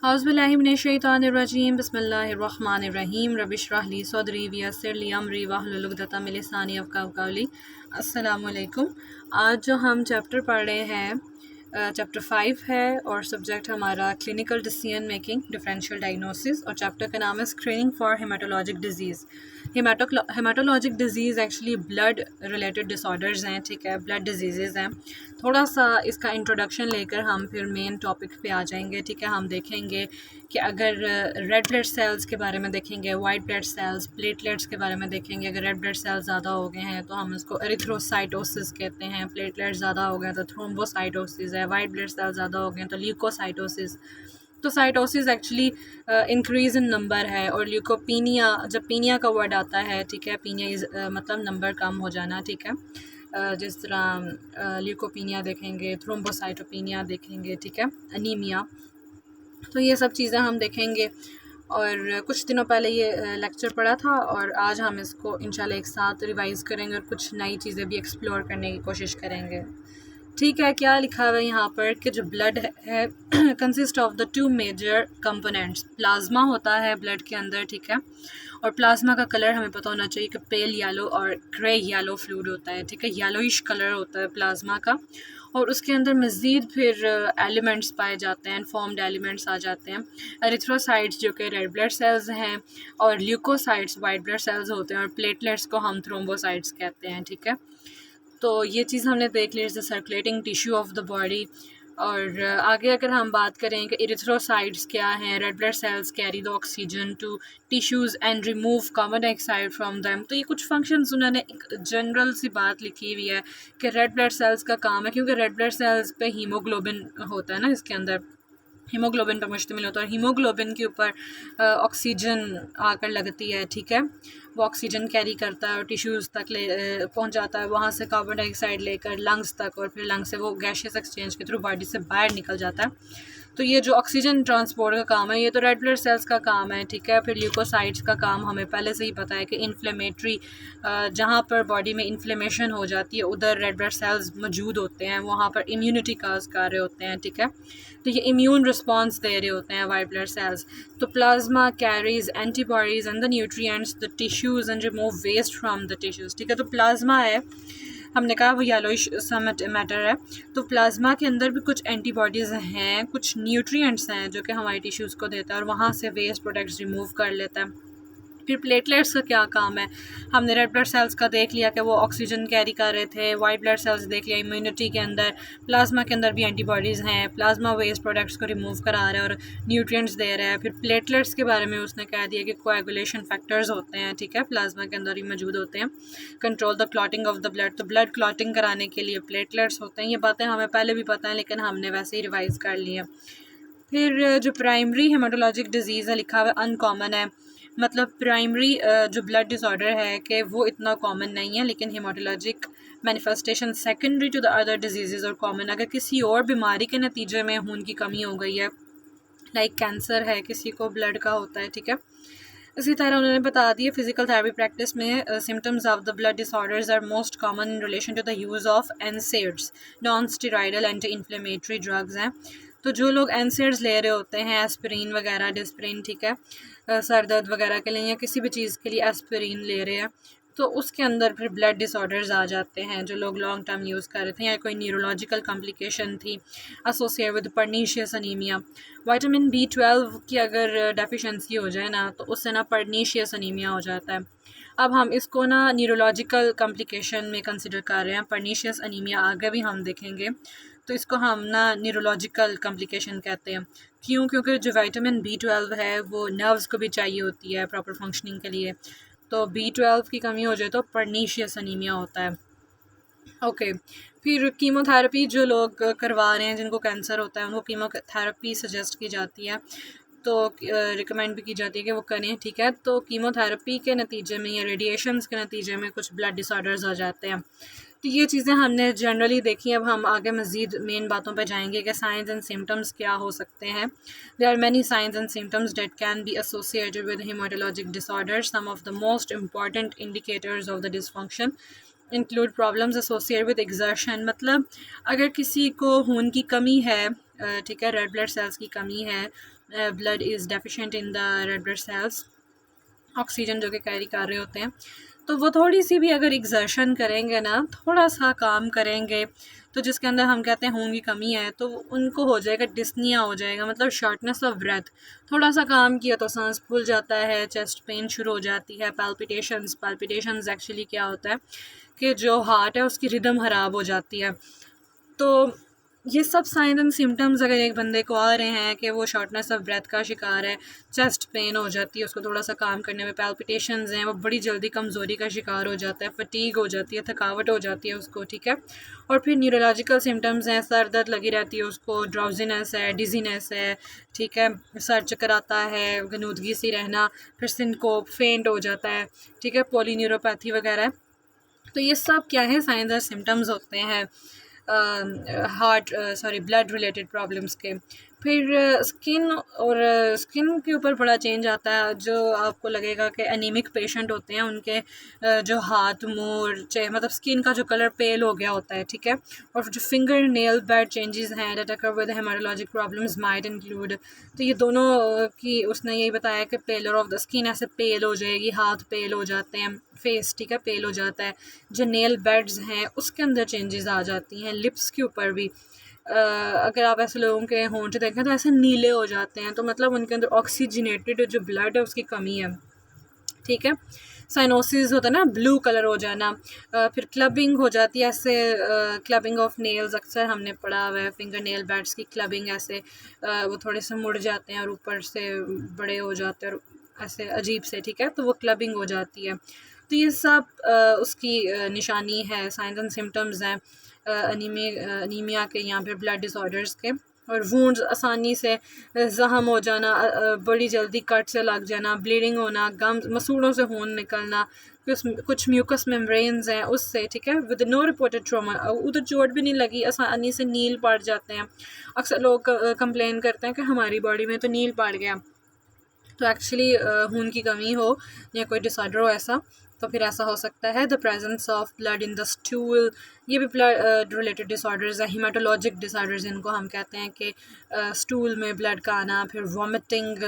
औज़ुबिल्लाहिमिनश्शैतानिर्रजीम बिस्मिल्लाहिर्रहमानिर्रहीम रबिश्रह ली सदरी वयस्सिर ली अमरी वहलुल उक़दतम मिन लिसानी यफ़क़हू क़ौली। अस्सलामु अलैकुम। आज जो हम चैप्टर पढ़ रहे हैं चैप्टर 5 है और सब्जेक्ट हमारा clinical decision making differential diagnosis और चैप्टर का नाम है screening for हेमाटोलॉजिक disease. हेमाटोलॉजिक disease actually blood related disorders हैं, ठीक है, ब्लड डिजीज़ हैं। थोड़ा सा इसका इंट्रोडक्शन लेकर हम फिर मेन टॉपिक पे आ जाएंगे, ठीक है। हम देखेंगे कि अगर रेड ब्लड सेल्स के बारे में देखेंगे, वाइट ब्लड सेल्स, प्लेटलेट्स के बारे में देखेंगे। अगर रेड ब्लड सेल्स ज़्यादा हो गए हैं तो हम इसको एरिथ्रोसाइटोसिस कहते हैं, प्लेटलेट्स ज़्यादा हो गए तो थ्रोम्बोसाइटोसिस है, वाइट ब्लड सेल्स ज़्यादा हो गए तो ल्यूकोसाइटोसिस। तो cytosis actually increase in number है और ल्यूकोपीनिया, जब पीनिया का वर्ड आता है, ठीक है, पीनिया इज़ मतलब नंबर कम हो जाना, ठीक है। जिस तरह ल्यूकोपीनिया देखेंगे, थ्रोम्बोसाइटोपीनिया देखेंगे, ठीक है, अनीमिया। तो ये सब चीज़ें हम देखेंगे और कुछ दिनों पहले ये लेक्चर पढ़ा था और आज हम इसको इंशाल्लाह एक साथ रिवाइज़ करेंगे और कुछ नई चीज़ें भी एक्सप्लोर करने की कोशिश करेंगे, ठीक है। क्या लिखा हुआ है यहाँ पर कि जो ब्लड है consist of the two major components. Plasma होता है ब्लड के अंदर, ठीक है, और प्लाज्मा का कलर हमें पता होना चाहिए कि पेल येलो और ग्रे येलो फ्लूइड होता है, ठीक है, येलोइश कलर होता है प्लाज्मा का। और उसके अंदर मज़ीद फिर एलिमेंट्स पाए जाते हैं, फॉर्म्ड एलिमेंट्स आ जाते हैं। एरिथ्रोसाइट्स जो कि रेड ब्लड सेल्स हैं और ल्यूकोसाइट्स वाइट ब्लड सेल्स होते हैं और प्लेटलेट्स को हम थ्रोम्बोसाइट्स कहते हैं, ठीक है। तो ये चीज़ हमने देख ली, is the circulating tissue of the body. और आगे अगर हम बात करें कि इरिथ्रोसाइट्स क्या हैं, red blood cells carry the oxygen to tissues and remove carbon dioxide from them. तो ये कुछ फंक्शंस उन्होंने एक जनरल सी बात लिखी हुई है कि रेड ब्लड सेल्स का काम है, क्योंकि रेड ब्लड सेल्स पे हीमोग्लोबिन होता है ना, इसके अंदर हीमोग्लोबिन पर मुश्तमिल होता है और हीमोग्लोबिन के ऊपर ऑक्सीजन आकर लगती है, ठीक है। वो ऑक्सीजन कैरी करता है और टिश्यूज़ तक पहुंच जाता है, वहाँ से कार्बन डाइऑक्साइड लेकर लंग्स तक और फिर लंग्स से वो गैसेस एक्सचेंज के थ्रू बॉडी से बाहर निकल जाता है। तो ये जो ऑक्सीजन ट्रांसपोर्ट का काम है ये तो रेड ब्लड सेल्स का काम है, ठीक है। फिर ल्यूकोसाइट्स का काम हमें पहले से ही पता है कि इन्फ्लेमेटरी, जहाँ पर बॉडी में इन्फ्लेमेशन हो जाती है उधर रेड ब्लड सेल्स मौजूद होते हैं, वहाँ पर इम्यूनिटी काज कर रहे होते हैं, ठीक है। तो ये इम्यून रिस्पॉन्स दे रहे होते हैं वाइट ब्लड सेल्स। तो plasma carries antibodies and the nutrients the tissues and remove waste from the tissues, ठीक है। तो प्लाज्मा है, हमने कहा वो येलोइश सा मैटर है। तो प्लाज्मा के अंदर भी कुछ एंटीबॉडीज़ हैं, कुछ न्यूट्रिएंट्स हैं जो कि हमारे टिश्यूज़ को देता है और वहाँ से वेस्ट प्रोडक्ट्स रिमूव कर लेता है। फिर प्लेटलेट्स का क्या काम है, हमने रेड ब्लड सेल्स का देख लिया कि वो ऑक्सीजन कैरी कर रहे थे, वाइट ब्लड सेल्स देख लिया इम्यूनिटी के अंदर, प्लाज्मा के अंदर भी एंटीबॉडीज़ हैं, प्लाज्मा वेस्ट प्रोडक्ट्स को रिमूव करा रहा है और न्यूट्रिएंट्स दे रहा है। फिर प्लेटलेट्स के बारे में उसने कह दिया कि कोएगुलेशन फैक्टर्स होते हैं, ठीक है, प्लाज्मा के अंदर ही मौजूद होते हैं, control the clotting of the blood. तो ब्लड क्लॉटिंग कराने के लिए प्लेटलेट्स होते हैं। ये बातें हमें पहले भी पता है लेकिन हमने वैसे ही रिवाइज़ कर ली है। फिर जो प्राइमरी हेमाटोलॉजिक डिजीज़ है लिखा हुआ अनकॉमन है, मतलब प्राइमरी जो ब्लड डिसऑर्डर है कि वो इतना कॉमन नहीं है, लेकिन haematologic manifestation secondary to the other disease और कॉमन। अगर किसी और बीमारी के नतीजे में खून की कमी हो गई है, लाइक कैंसर है, किसी को ब्लड का होता है, ठीक है। इसी तरह उन्होंने बता दिया फिजिकल थेरेपी प्रैक्टिस में symptoms of the blood disorders are most common in relation to the use of NSAIDs, non steroidal anti inflammatory drugs हैं। तो जो लोग एनसेड्स ले रहे होते हैं, एस्पिरिन वगैरह, डिस्प्रिन, ठीक है, सर दर्द वगैरह के लिए या किसी भी चीज़ के लिए एस्पिरिन ले रहे हैं, तो उसके अंदर फिर ब्लड डिसऑर्डर्स आ जाते हैं जो लोग लॉन्ग टर्म यूज़ कर रहे थे, या कोई न्यूरोलॉजिकल कॉम्प्लिकेशन थी associated with pernicious anaemia. Vitamin B12 की अगर डेफिशिएंसी हो जाए ना तो उससे ना पर्नीशियस अनीमिया हो जाता है। अब हम इसको ना न्यूरोलॉजिकल कॉम्प्लिकेशन में कंसिडर कर रहे हैं, पर्नीशियस अनीमिया आगे भी हम देखेंगे। तो इसको हम ना न्यूरोलॉजिकल कॉम्प्लिकेशन कहते हैं। क्यों? क्योंकि जो विटामिन B12 है वो नर्व्स को भी चाहिए होती है प्रॉपर फंक्शनिंग के लिए। तो B12 की कमी हो जाए तो पर्नीशियस अनीमिया होता है। ओके, फिर कीमोथेरेपी जो लोग करवा रहे हैं जिनको कैंसर होता है उनको कीमोथेरेपी सजेस्ट की जाती है, तो रिकमेंड भी की जाती है कि वो करें, ठीक है। तो कीमोथेरेपी के नतीजे में या रेडिएशंस के नतीजे में कुछ ब्लड डिसऑर्डर्स हो जाते हैं। तो ये चीज़ें हमने जनरली देखी। अब हम आगे मज़ीद मेन बातों पे जाएंगे कि साइंस एंड सिम्टम्स क्या हो सकते हैं। There are many signs and symptoms that can be associated with haematologic disorders. Some of the most important indicators of the dysfunction include problems associated with exertion. मतलब अगर किसी को खून की कमी है ठीक है, रेड ब्लड सेल्स की कमी है, blood is deficient in the red blood sales, oxygen जो कि कैरी कर रहे होते हैं। तो वो थोड़ी सी भी अगर एग्जर्शन करेंगे ना, थोड़ा सा काम करेंगे, तो जिसके अंदर हम कहते हैं खून की कमी है, तो उनको हो जाएगा डिस्निया हो जाएगा, मतलब शॉर्टनेस ऑफ ब्रेथ। थोड़ा सा काम किया तो सांस फूल जाता है, चेस्ट पेन शुरू हो जाती है, पैल्पिटेशंस एक्चुअली क्या होता है कि जो हार्ट है उसकी रिदम ख़राब हो जाती है। तो ये सब साइन एंड सिम्टम्स अगर एक बंदे को आ रहे हैं कि वो शॉर्टनेस ऑफ ब्रेथ का शिकार है, चेस्ट पेन हो जाती है उसको थोड़ा सा काम करने में, पैल्पिटेशंस हैं, वो बड़ी जल्दी कमज़ोरी का शिकार हो जाता है, फटीग हो जाती है, थकावट हो जाती है उसको, ठीक है। और फिर न्यूरोलॉजिकल सिम्टम्स हैं, सर दर्द लगी रहती है उसको, ड्राउजीनेस है, डिजीनेस है, ठीक है, सर चक्कर आता है, गनूदगी सी रहना, फिर सिनकोप, फेंट हो जाता है, ठीक है, पॉलीन्यूरोपैथी वगैरह। तो ये सब क्या है, साइंस और सिम्टम्स होते हैं ब्लड रिलेटेड प्रॉब्लम्स के। फिर स्किन के ऊपर बड़ा चेंज आता है, जो आपको लगेगा कि एनीमिक पेशेंट होते हैं उनके जो हाथ मुँह मतलब स्किन का जो कलर पेल हो गया होता है, ठीक है। और जो फिंगर नेल बेड चेंजेस हैं that occur with हेमाटोलॉजिक problems might include, तो ये दोनों की उसने यही बताया कि पेलर ऑफ द स्किन, ऐसे पेल हो जाएगी, हाथ पेल हो जाते हैं, फेस, ठीक है, पेल हो जाता है, जो नेल बेड्स हैं उसके अंदर चेंजेस आ जाती हैं, लिप्स के ऊपर भी अगर आप ऐसे लोगों के होंठ देखें तो ऐसे नीले हो जाते हैं, तो मतलब उनके अंदर ऑक्सीजनेटेड जो ब्लड है उसकी कमी है, ठीक है। साइनोसिस होता है ना, ब्लू कलर हो जाना, फिर क्लबिंग हो जाती है, ऐसे क्लबिंग ऑफ नेल्स अक्सर हमने पढ़ा हुआ है, फिंगर नेल बैड्स की क्लबिंग, ऐसे वो थोड़े से मुड़ जाते हैं और ऊपर से बड़े हो जाते हैं और ऐसे अजीब से, ठीक है, तो वो क्लबिंग हो जाती है। तो ये सब उसकी निशानी है, साइंस एंड सिम्टम्स हैं अनीमिया के, यहाँ पे ब्लड डिसऑर्डर्स के। और वूंड्स आसानी से ज़ख्म हो जाना, बड़ी जल्दी कट से लग जाना, ब्लीडिंग होना, गम मसूड़ों से खून निकलना, कुछ म्यूकस मेम्ब्रेन्स हैं उससे, ठीक है, विद नो रिपोर्टेड ट्रॉमा, उधर चोट भी नहीं लगी, आसानी से नील पड़ जाते हैं। अक्सर लोग कंप्लेन करते हैं कि हमारी बॉडी में तो नील पड़ गया, तो एक्चुअली खून की कमी हो या कोई डिसऑर्डर हो ऐसा, तो फिर ऐसा हो सकता है। The presence of blood in the stool, ये भी ब्लड रिलेटेड डिसऑर्डर्स हैं, हीमाटोलॉजिक डिसऑर्डर्स इनको हम कहते हैं कि स्टूल में ब्लड का आना। फिर वॉमिटिंग,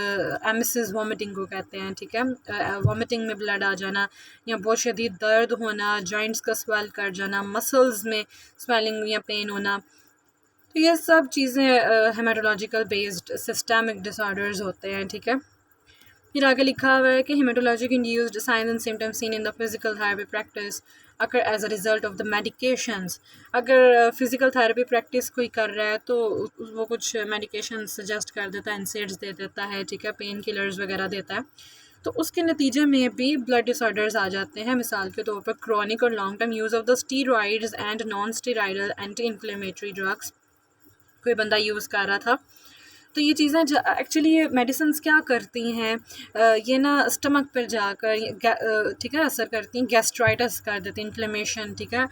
एमिसिस वॉमिटिंग को कहते हैं, ठीक है, वॉमिटिंग में ब्लड आ जाना, या बहुत शदीद दर्द होना, जॉइंट्स का स्वेल कर जाना, मसल्स में स्वेलिंग या पेन होना, तो ये सब चीज़ें हेमाटोलॉजिकल बेस्ड सिस्टमिक डिसऑर्डर्स होते हैं, ठीक है। फिर आगे लिखा हुआ है कि haematologic induced signs and symptoms seen in the physical therapy practice occur as a result of the medications. अगर फिजिकल थेरेपी प्रैक्टिस कोई कर रहा है तो वो कुछ मेडिकेशन सजेस्ट कर देता है, इंसेट्स दे देता है, ठीक है, पेन किलर्स वगैरह देता है, तो उसके नतीजे में भी ब्लड डिसऑर्डर्स आ जाते हैं। मिसाल के तौर पर क्रॉनिक और long term use of the steroids and non steroidal anti inflammatory drugs कोई बंदा यूज़ कर रहा था, तो ये चीज़ें एक्चुअली ये मेडिसिन्स क्या करती हैं, ये ना स्टमक पर जाकर ठीक है असर करती हैं, गैस्ट्राइटिस कर देती हैं, इन्फ्लेमेशन, ठीक है,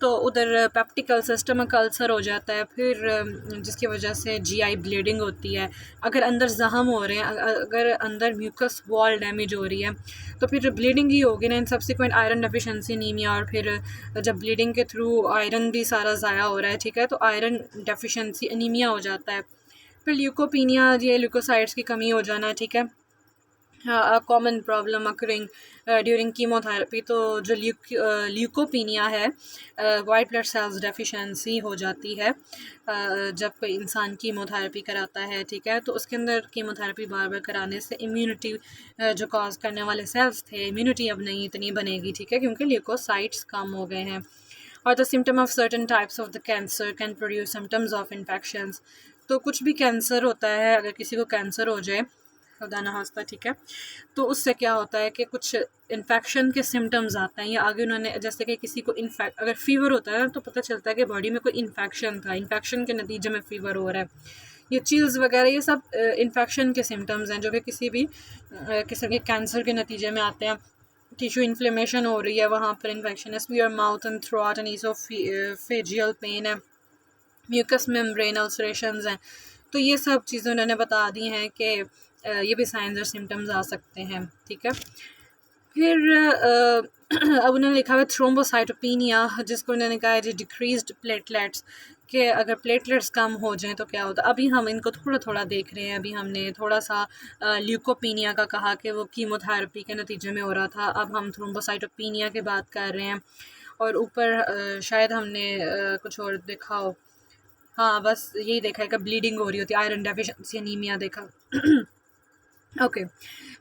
तो उधर पेप्टिक अल्सर, स्टमक अल्सर हो जाता है, फिर जिसकी वजह से जीआई ब्लीडिंग होती है। अगर अंदर जख्म हो रहे हैं, अगर अंदर म्यूकस वॉल डैमेज हो रही है, तो फिर ब्लीडिंग ही होगी ना, in subsequent iron deficiency anaemia, और फिर जब ब्लीडिंग के थ्रू आयरन भी सारा ज़ाया हो रहा है, ठीक है, तो आयरन डेफिशिएंसी एनीमिया हो जाता है। फिर ल्यूकोपीनिया, ये ल्यूकोसाइड्स की कमी हो जाना, ठीक है, common problem occurring during chemotherapy. तो जो ल्यूकोपीनिया है, वाइट ब्लड सेल्स डेफिशिएंसी हो जाती है जब कोई इंसान कीमोथेरेपी कराता है, ठीक है, तो उसके अंदर कीमोथेरेपी बार बार कराने से इम्यूनिटी जो कॉज करने वाले सेल्स थे, इम्यूनिटी अब नहीं इतनी बनेगी, ठीक है, क्योंकि ल्यूकोसाइट्स कम हो गए हैं। और the symptom of certain types of the cancer can produce symptoms of infections. तो कुछ भी कैंसर होता है, अगर किसी को कैंसर हो जाए, खुदा ना खास्ता, ठीक है, तो उससे क्या होता है कि कुछ इन्फेक्शन के सिम्टम्स आते हैं, या आगे उन्होंने जैसे कि किसी को अगर फीवर होता है तो पता चलता है कि बॉडी में कोई इन्फेक्शन था, इन्फेक्शन के नतीजे में फ़ीवर हो रहा है, ये चिल्स वगैरह, ये सब इन्फेक्शन के सिम्टम्स हैं जो कि किसी भी किस्म के कैंसर के नतीजे में आते हैं। टिश्यू इन्फ्लेमेशन हो रही है, वहाँ पर इन्फेक्शन है, sore mouth and throat and oesophageal pain है, म्यूकस मेम्ब्रेन अल्सरेशंस हैं। तो ये सब चीज़ें उन्होंने बता दी हैं कि ये भी साइंस और सिम्टम्स आ सकते हैं, ठीक है। फिर अब उन्होंने लिखा हुआ थ्रोम्बोसाइटोपिनिया, जिसको उन्होंने कहा है जी डिक्रीज्ड प्लेटलेट्स, कि अगर प्लेटलेट्स कम हो जाएं तो क्या होता है। अभी हम इनको थोड़ा थोड़ा देख रहे हैं। अभी हमने थोड़ा सा ल्यूकोपीनिया का कहा कि वो कीमोथेरेपी के नतीजे में हो रहा था। अब हम थ्रोम्बोसाइटोपिनिया की बात कर रहे हैं। और ऊपर शायद हमने कुछ और देखा हो। हाँ, बस यही देखा है कि ब्लीडिंग हो रही होती है, आयरन डेफिशिएंसी एनीमिया देखा। ओके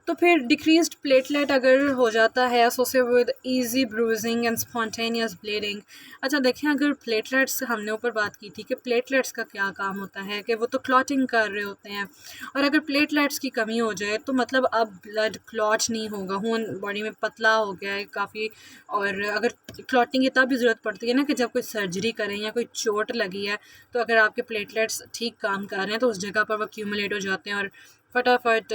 तो फिर डिक्रीज्ड प्लेटलेट अगर हो जाता है associate with easy bruising and spontaneous bleeding. अच्छा देखें, अगर प्लेटलेट्स, हमने ऊपर बात की थी कि प्लेटलेट्स का क्या काम होता है, कि वो तो क्लॉटिंग कर रहे होते हैं। और अगर प्लेटलेट्स की कमी हो जाए तो मतलब अब ब्लड क्लॉट नहीं होगा, खून बॉडी में पतला हो गया है काफ़ी। और अगर क्लॉटिंग की तब भी ज़रूरत पड़ती है ना कि जब कोई सर्जरी करें या कोई चोट लगी है, तो अगर आपके प्लेटलेट्स ठीक काम कर रहे हैं तो उस जगह पर वो एक्यूमुलेट हो जाते हैं और फटाफट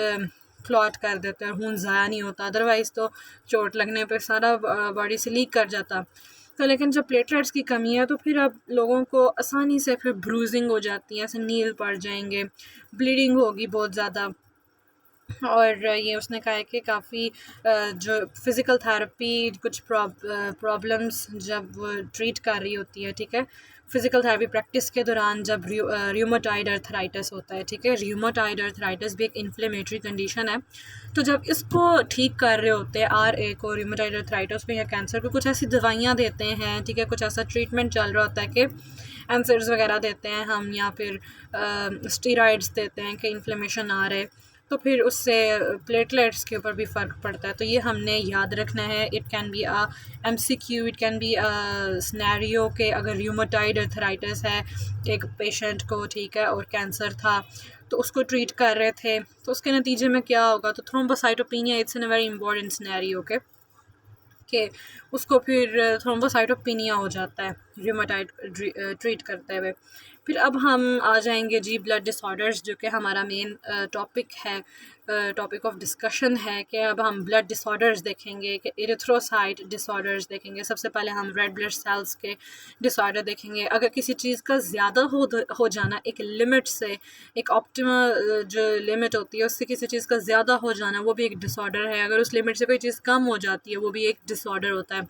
क्लॉट कर देते हैं और खून ज़ाया नहीं होता। अदरवाइज़ तो चोट लगने पर सारा बॉडी से लीक कर जाता। तो लेकिन जब प्लेटलेट्स की कमी है तो फिर अब लोगों को आसानी से फिर ब्रूजिंग हो जाती है, ऐसे नील पड़ जाएंगे, ब्लीडिंग होगी बहुत ज़्यादा। और ये उसने कहा है कि काफ़ी जो फिज़िकल थेरेपी कुछ प्रॉब्लम्स जब वो ट्रीट कर रही होती है, ठीक है, फिज़िकल थेरेपी प्रैक्टिस के दौरान जब र्यूमाटॉइड अर्थराइटिस होता है, ठीक है, र्यूमाटॉइड अर्थराइटिस भी एक इन्फ्लेमेटरी कंडीशन है। तो जब इसको ठीक कर रहे होते हैं, RA को, र्यूमाटॉइड अर्थराइटिस में या कैंसर को, कुछ ऐसी दवाइयाँ देते हैं, ठीक है, कुछ ऐसा ट्रीटमेंट चल रहा होता है कि एंसर्स वगैरह देते हैं हम, या फिर स्टीरॉइड्स देते हैं कि इन्फ्लेमेशन आ रहा है, तो फिर उससे प्लेटलेट्स के ऊपर भी फ़र्क पड़ता है। तो ये हमने याद रखना है। It can be MCQ, it can be scenario के अगर र्यूमाटॉइड अर्थराइटिस है एक पेशेंट को, ठीक है, और कैंसर था तो उसको ट्रीट कर रहे थे, तो उसके नतीजे में क्या होगा। तो thrombocytopenia it's in a very important scenario के उसको फिर थ्रोम्बोसाइटोपिनिया हो जाता है र्यूमाटॉइड ट्रीट करते हुए। फिर अब हम आ जाएंगे जी ब्लड डिसऑर्डर्स, जो कि हमारा मेन टॉपिक है, टॉपिक ऑफ डिस्कशन है, कि अब हम ब्लड डिसऑर्डर्स देखेंगे, कि इरिथ्रोसाइट डिसऑर्डर्स देखेंगे। सबसे पहले हम रेड ब्लड सेल्स के डिसऑर्डर देखेंगे। अगर किसी चीज़ का ज़्यादा हो जाना एक लिमिट से, एक ऑप्टिमल जो लिमिट होती है उससे किसी चीज़ का ज़्यादा हो जाना, वो भी एक डिसऑर्डर है। अगर उस लिमिट से कोई चीज़ कम हो जाती है वो भी एक डिसऑर्डर होता है।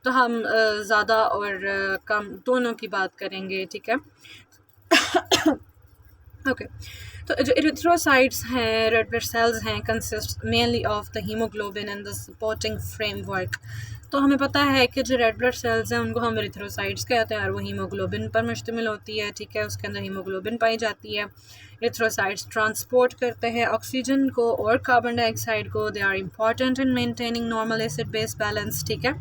तो हम ज़्यादा और कम दोनों की बात करेंगे, ठीक है। ओके तो जो इरिथ्रोसाइट्स हैं, रेड ब्लड सेल्स हैं, consist mainly of the haemoglobin and the supporting framework. तो हमें पता है कि जो रेड ब्लड सेल्स हैं उनको हम इरिथ्रोसाइट्स कहते हैं और वो हीमोग्लोबिन पर मुश्तमिल होती है, ठीक है, उसके अंदर हीमोग्लोबिन पाई जाती है। इरिथ्रोसाइट्स ट्रांसपोर्ट करते हैं ऑक्सीजन को और कार्बन डाइऑक्साइड को। They are important in maintaining normal acid base balance, ठीक है,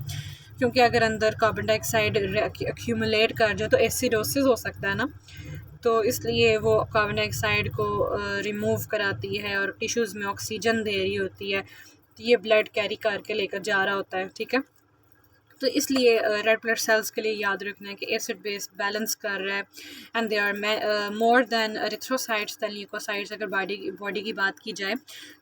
क्योंकि अगर अंदर कार्बन डाइऑक्साइड एक्यूमुलेट कर जाए तो एसिडोसिस हो सकता है ना, तो इसलिए वो कार्बन डाइऑक्साइड को रिमूव कराती है और टिश्यूज़ में ऑक्सीजन दे रही होती है। तो ये ब्लड कैरी करके लेकर जा रहा होता है, ठीक है। तो इसलिए रेड ब्लड सेल्स के लिए याद रखना है कि एसिड बेस बैलेंस कर रहा है। And they are more than erythrocytes than leukocytes. अगर बॉडी की बात की जाए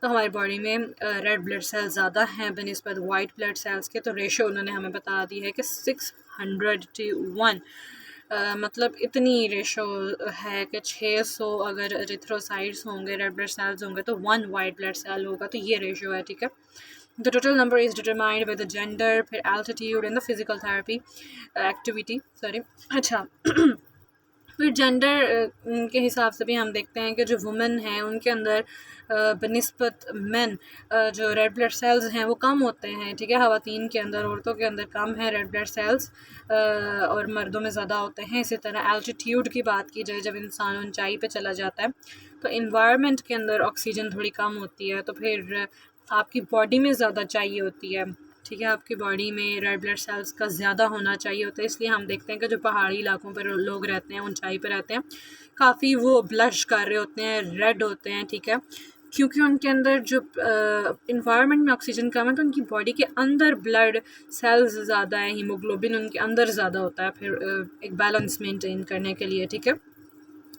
तो हमारी बॉडी में रेड ब्लड सेल्स ज़्यादा हैं बनिस्बत वाइट ब्लड सेल्स के। तो रेशो उन्होंने हमें बता दी है कि 600:1। मतलब इतनी रेशो है कि 600 अगर एरिथ्रोसाइट्स होंगे, रेड ब्लड सेल्स होंगे, तो 1 वाइट ब्लड सेल होगा। तो ये रेशो है, ठीक है। The total number is determined by the gender, फिर altitude and the physical therapy activity, sorry। अच्छा फिर जेंडर के हिसाब से भी हम देखते हैं कि जो वुमेन हैं उनके अंदर बनिस्बत मेन जो रेड ब्लड सेल्स हैं वो कम होते हैं, ठीक है। ख़वातीन के अंदर, औरतों के अंदर कम है रेड ब्लड सेल्स और मर्दों में ज़्यादा होते हैं। इसी तरह एल्टीट्यूड की बात की जाए, जब इंसान ऊंचाई पे चला जाता है तो इन्वायरमेंट के अंदर ऑक्सीजन थोड़ी कम होती है, तो फिर आपकी बॉडी में ज़्यादा चाहिए होती है, ठीक है। आपकी बॉडी में रेड ब्लड सेल्स का ज़्यादा होना चाहिए होता है। इसलिए हम देखते हैं कि जो पहाड़ी इलाकों पर लोग रहते हैं, ऊंचाई पर रहते हैं, काफ़ी वो ब्लश कर रहे होते हैं, रेड होते हैं, ठीक है, क्योंकि उनके अंदर जो इन्वायरमेंट में ऑक्सीजन कम है तो उनकी बॉडी के अंदर ब्लड सेल्स ज़्यादा है, हीमोग्लोबिन उनके अंदर ज़्यादा होता है फिर एक बैलेंस मेंटेन करने के लिए, ठीक है।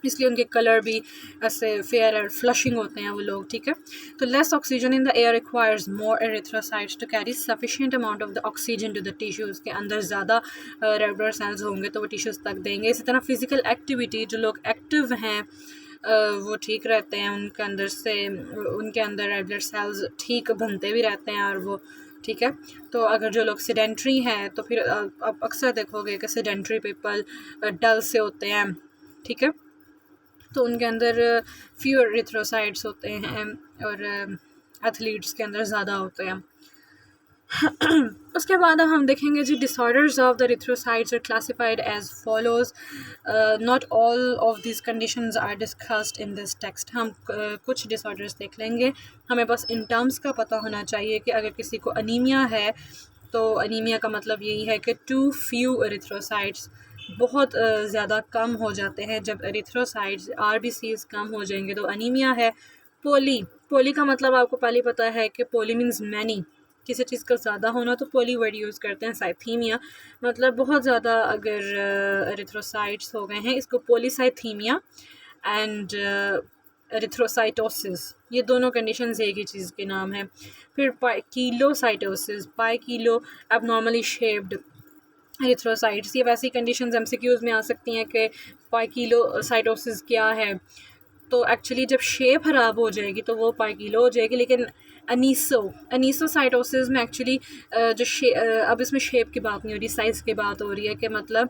इसलिए उनके कलर भी ऐसे फेयर और फ्लशिंग होते हैं वो लोग, ठीक है। तो less oxygen in the air requires more erythrocytes to carry sufficient amount of the oxygen to the tissues. के अंदर ज़्यादा रेड ब्लड सेल्स होंगे तो वो टिश्यूज़ तक देंगे। इसी तरह फिज़िकल एक्टिविटी, जो लोग एक्टिव हैं वो ठीक रहते हैं, उनके अंदर रेड ब्लड सेल्स ठीक बनते भी रहते हैं और वो ठीक है। तो अगर जो लोग सेडेंट्री हैं तो फिर आप अक्सर देखोगे कि सेडेंट्री पीपल डल से होते हैं, ठीक है, तो उनके अंदर फ्यूअर एरिथ्रोसाइट्स होते हैं और एथलीट्स के अंदर ज़्यादा होते हैं। उसके बाद अब हम देखेंगे जी disorders of the erythrocytes are classified as follows. Not all of this conditions are discussed in this text. हम कुछ डिसऑर्डर्स देख लेंगे। हमें बस इन टर्म्स का पता होना चाहिए कि अगर किसी को अनीमिया है तो अनीमिया का मतलब यही है कि टू फ्यू एरिथ्रोसाइट्स, बहुत ज़्यादा कम हो जाते हैं। जब एरिथ्रोसाइट्स आरबीसीज कम हो जाएंगे तो अनीमिया है। पोली का मतलब आपको पहले पता है कि पोली मीन्स मैनी, किसी चीज़ का ज़्यादा होना तो पोली वर्ड यूज़ करते हैं। साइथीमिया मतलब बहुत ज़्यादा अगर एरिथ्रोसाइट्स हो गए हैं, इसको पोलीसाइथीमिया एंड एरिथ्रोसाइटोसिस, ये दोनों कंडीशंस एक ही चीज़ के नाम है। फिर कीलोसाइटोसिस, पाई कीलो एबनॉर्मली शेप्ड एरिथ्रोसाइट्स, ये वैसी कंडीशंस एमसीक्यूज़ में आ सकती हैं कि पाई कीलोसाइटोसिस क्या है। तो एक्चुअली जब शेप ख़राब हो जाएगी तो वो पाइकिलो हो जाएगी। लेकिन अनीसोसाइटोसिस में एक्चुअली अब इसमें शेप की बात नहीं हो रही, साइज़ की बात हो रही है कि मतलब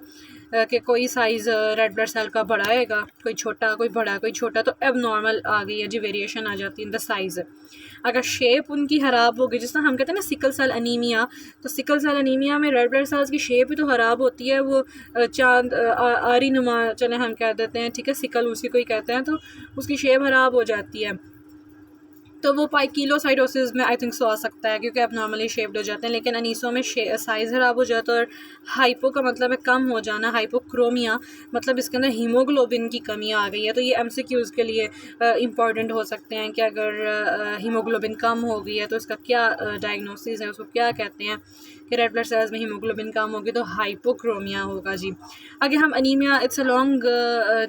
कि कोई साइज़ रेड ब्लड सेल का बड़ा आएगा, कोई छोटा, कोई बड़ा, कोई छोटा, तो अब नॉर्मल आ गई है जी, वेरिएशन आ जाती है इन द साइज़। अगर शेप उनकी ख़राब होगी, जिस तरह हम कहते हैं ना सिकल सेल अनीमिया, तो सिकल सेल अनीमिया में रेड ब्लड सेल्स की शेप भी तो ख़राब होती है, वो चांद आरी नुमा चले हम कह देते हैं, ठीक है, सिकल उसी को ही कहते हैं, तो उसकी शेप ख़राब हो जाती है। तो वो पाइकिलोसाइटोसिस में आई थिंक सो आ सकता है क्योंकि अब नॉर्मली शेप्ड हो जाते हैं। लेकिन अनीसों में साइज़ ख़राब हो जाता है। और हाइपो का मतलब है कम हो जाना, हाइपोक्रोमिया मतलब इसके अंदर हीमोग्लोबिन की कमी आ गई है। तो ये एमसीक्यूज़ के लिए इंपॉर्टेंट हो सकते हैं कि अगर हीमोग्लोबिन कम हो गई है तो इसका क्या डायग्नोसिस है, उसको क्या कहते हैं कि रेड ब्लड सेल्स में हीमोग्लोबिन कम होगी तो हाइपोक्रोमिया होगा जी। आगे हम anaemia, it's a long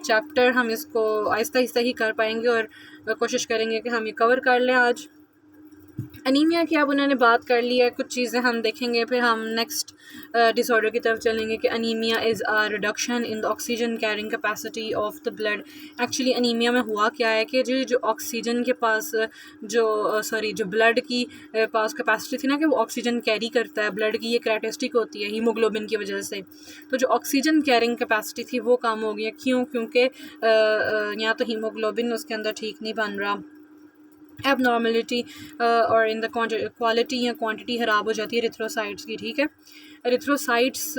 chapter, हम इसको आहिस्ता आहिस्ता ही कर पाएंगे और कोशिश करेंगे कि हम ये कवर कर लें आज। अनीमिया की अब उन्होंने बात कर ली है, कुछ चीज़ें हम देखेंगे, फिर हम नेक्स्ट डिसऑर्डर की तरफ चलेंगे कि anaemia is a reduction in the oxygen carrying capacity of the blood. Actually anaemia में हुआ क्या है कि जो ऑक्सीजन के पास जो ब्लड की पास कैपेसिटी थी ना कि वो ऑक्सीजन कैरी करता है, ब्लड की ये करैक्टरिस्टिक होती है हीमोग्लोबिन की वजह से। तो जो ऑक्सीजन कैरिंग कैपेसिटी थी वो कम हो गई है। क्यों? क्योंकि या तो हीमोग्लोबिन उसके अंदर ठीक नहीं बन रहा, एबनॉर्मलिटी और इन द क्वालिटी या क्वांटिटी ख़राब हो जाती है एरिथ्रोसाइट्स की, ठीक है। एरिथ्रोसाइट्स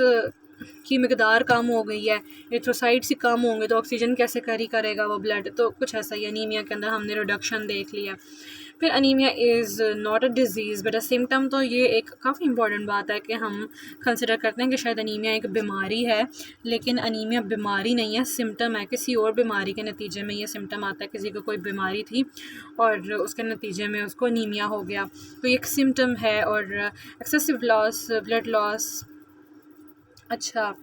की मिकदार कम हो गई है, एरिथ्रोसाइट्स ही कम होंगे तो ऑक्सीजन कैसे कैरी करेगा वो ब्लड, तो कुछ ऐसा ही अनीमिया के अंदर हमने रिडक्शन देख लिया। फिर anaemia is not a disease but a symptom, तो ये एक काफ़ी इंपॉर्टेंट बात है कि हम कंसिडर करते हैं कि शायद अनीमिया एक बीमारी है, लेकिन अनीमिया बीमारी नहीं है, सिम्टम है। किसी और बीमारी के नतीजे में ये सिम्टम आता है, किसी को कोई बीमारी थी और उसके नतीजे में उसको अनीमिया हो गया, तो ये एक सिम्टम है। और एक्सेसिव लॉस, ब्लड लॉस, अच्छा,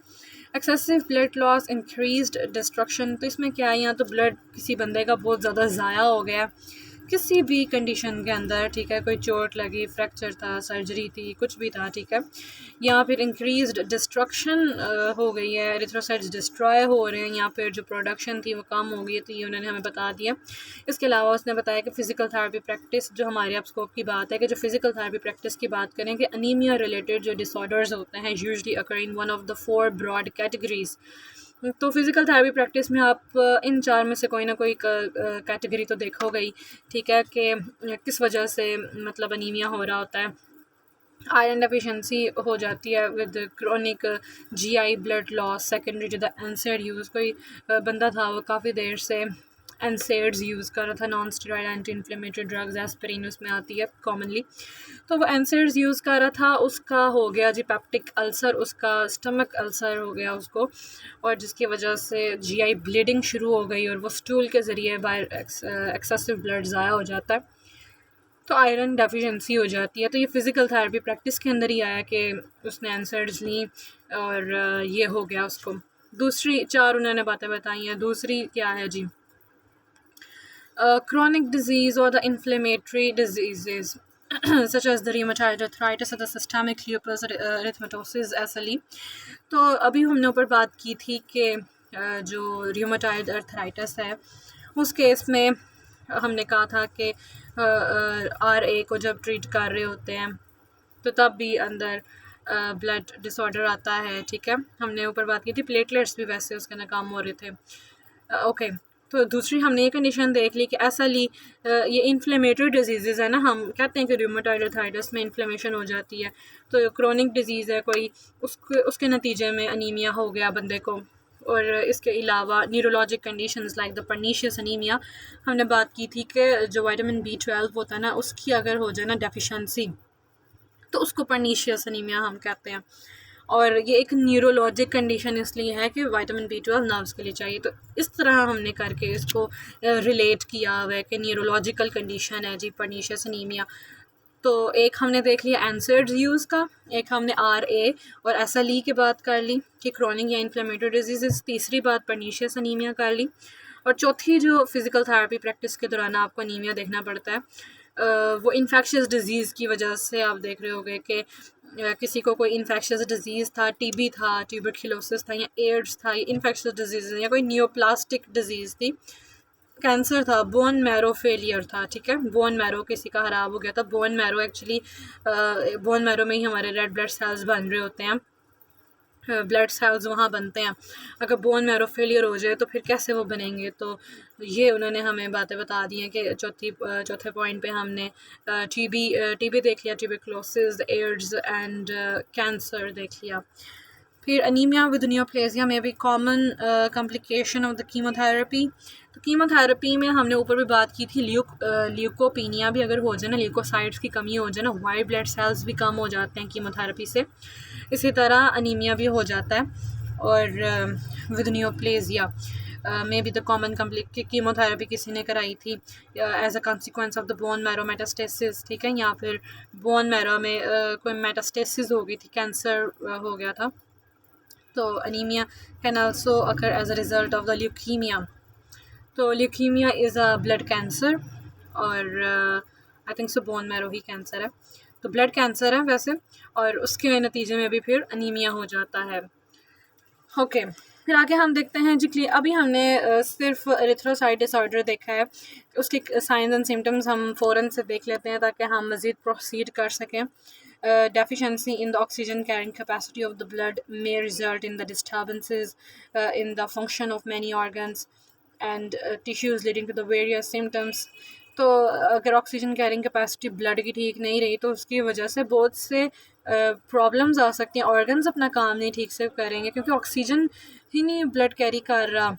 excessive blood loss, increased destruction, तो इसमें क्या है, यहाँ तो ब्लड किसी बंदे का बहुत ज़्यादा ज़ाया हो गया किसी भी कंडीशन के अंदर, ठीक है, कोई चोट लगी, फ्रैक्चर था, सर्जरी थी, कुछ भी था, ठीक है, या फिर इंक्रीज्ड डिस्ट्रक्शन हो गई है, एरिथ्रोसाइट्स डिस्ट्रॉय हो रहे हैं, या फिर जो प्रोडक्शन थी वो कम हो गई है, तो ये उन्होंने हमें बता दिया। इसके अलावा उसने बताया कि फ़िज़िकल थेरेपी प्रैक्टिस, जो हमारे अब स्कोप की बात है कि जो फ़िज़िकल थेरेपी प्रैक्टिस की बात करें कि अनीमिया रिलेटेड जो डिसऑर्डर्स होते हैं usually occur in one of the 4 broad categories. तो फिज़िकल थेरेपी प्रैक्टिस में आप इन 4 में से कोई ना कोई कैटेगरी तो देखोगे ही, ठीक है, कि किस वजह से मतलब अनीमिया हो रहा होता है। आयरन डेफिशिएंसी हो जाती है with chronic GI blood loss secondary to the NSAID use. कोई बंदा था वो काफ़ी देर से एनसेड्स यूज़ कर रहा था, non steroid anti inflammatory drugs, aspirin उसमें आती है कॉमनली, तो वो एनसेड्स यूज़ कर रहा था, उसका हो गया जी पेप्टिक अल्सर, उसका स्टमक अल्सर हो गया उसको, और जिसकी वजह से जीआई ब्लीडिंग शुरू हो गई और वो स्टूल के ज़रिए बाहर एक्सेसिव ब्लड ज़ाया हो जाता है, तो आयरन डेफिशिएंसी हो जाती है। तो ये फ़िज़िकल थेरेपी प्रैक्टिस के अंदर ही आया कि उसने एनसेड्स ली और ये हो गया उसको। दूसरी 4 उन्होंने बातें बताई हैं। दूसरी क्या है जी, chronic disease or the inflammatory diseases such as the rheumatoid arthritis or the systemic lupus erythematosus SLE। तो अभी हमने ऊपर बात की थी कि जो rheumatoid arthritis है उस केस में हमने कहा था कि RA को जब ट्रीट कर रहे होते हैं तो तब भी अंदर ब्लड डिसऑर्डर आता है। ठीक है, हमने ऊपर बात की थी प्लेटलेट्स भी वैसे उसके नाकाम हो रहे थे। ओके, तो दूसरी हमने ये कंडीशन देख ली कि SLE ये इन्फ्लेमेटरी डिजीज़ है ना, हम कहते हैं कि रूमेटॉइड आर्थराइटिस में इन्फ्लेमेशन हो जाती है, तो क्रोनिक डिजीज़ है कोई, उसके नतीजे में अनीमिया हो गया बंदे को। और इसके अलावा neurologic conditions like the pernicious anaemia, हमने बात की थी कि जो विटामिन B12 होता है ना, उसकी अगर हो जाए ना डेफिशिएंसी, तो उसको पर्नीशियस अनीमिया हम कहते हैं। और ये एक न्यूरोलॉजिक कंडीशन इसलिए है कि विटामिन B12 नर्व्स के लिए चाहिए। तो इस तरह हमने करके इसको रिलेट किया हुआ है कि न्यूरोलॉजिकल कंडीशन है जी पर्नीशियस अनीमिया। तो एक हमने देख लिया एंसर्ड यूज़ का, एक हमने RA और SLE की बात कर ली कि क्रॉनिक या इन्फ्लेमेटरी डिजीज़, तीसरी बात पर्नीशियस अनीमिया कर ली, और चौथी जो फिज़िकल थेरेपी प्रैक्टिस के दौरान आपको अनीमिया देखना पड़ता है वो इन्फेक्शियस डिजीज़ की वजह से आप देख रहे होगे कि किसी को कोई इन्फेक्शियस डिजीज़ था, TB था, ट्यूबरक्लोसिस था, या एड्स था, या इन्फेक्शियस डिजीज़ या कोई नियोप्लास्टिक डिजीज़ थी, कैंसर था, बोन मैरो फेलियर था। ठीक है, बोन मैरो किसी का ख़राब हो गया था। Bone marrow actually bone marrow में ही हमारे रेड ब्लड सेल्स बन रहे होते हैं, ब्लड सेल्स वहाँ बनते हैं। अगर बोन मैरो फेलियर हो जाए तो फिर कैसे वो बनेंगे। तो ये उन्होंने हमें बातें बता दी हैं कि चौथे पॉइंट पे हमने TB देख लिया, ट्यूबरक्लोसिस, एड्स एंड कैंसर देख लिया। फिर अनीमिया विद नियोप्लेसिया में भी common complication of the chemotherapy. तो कीमोथेरेपी में हमने ऊपर भी बात की थी, ल्यूकोपीनिया भी अगर हो जाए ना, ल्यूकोसाइड्स की कमी हो जाए ना, वाइट ब्लड सेल्स भी कम हो जाते हैं कीमोथेरेपी से। इसी तरह अनीमिया भी हो जाता है। और विद नियोप्लेसिया में भी द कॉमन कीमोथेरेपी किसी ने कराई थी as a consequence of the bone marrow metastasis. ठीक है, या फिर बोन मैरो में कोई मेटास्टेसिस हो गई थी, कैंसर हो गया था। तो anaemia can also occur as a result of the leukaemia. तो leukaemia is a blood cancer, और I think so bone marrow ही कैंसर है, तो ब्लड कैंसर है वैसे, और उसके नतीजे में भी फिर अनीमिया हो जाता है। ओके, फिर आगे हम देखते हैं जी। अभी हमने सिर्फ एरिथ्रोसाइट डिसऑर्डर देखा है, उसके साइंस एंड सिम्टम्स हम फ़ौरन से देख लेते हैं ताकि हम मज़ीद प्रोसीड कर सकें। Deficiency in the oxygen carrying capacity of the blood may result in the disturbances in the function of many organs and tissues leading to the various symptoms. तो अगर ऑक्सीजन कैरिंग कैपेसिटी ब्लड की ठीक नहीं रही तो उसकी वजह से बहुत से प्रॉब्लम्स आ सकती हैं, ऑर्गन्स अपना काम नहीं ठीक से करेंगे क्योंकि ऑक्सीजन ही नहीं ब्लड कैरी कर रहा।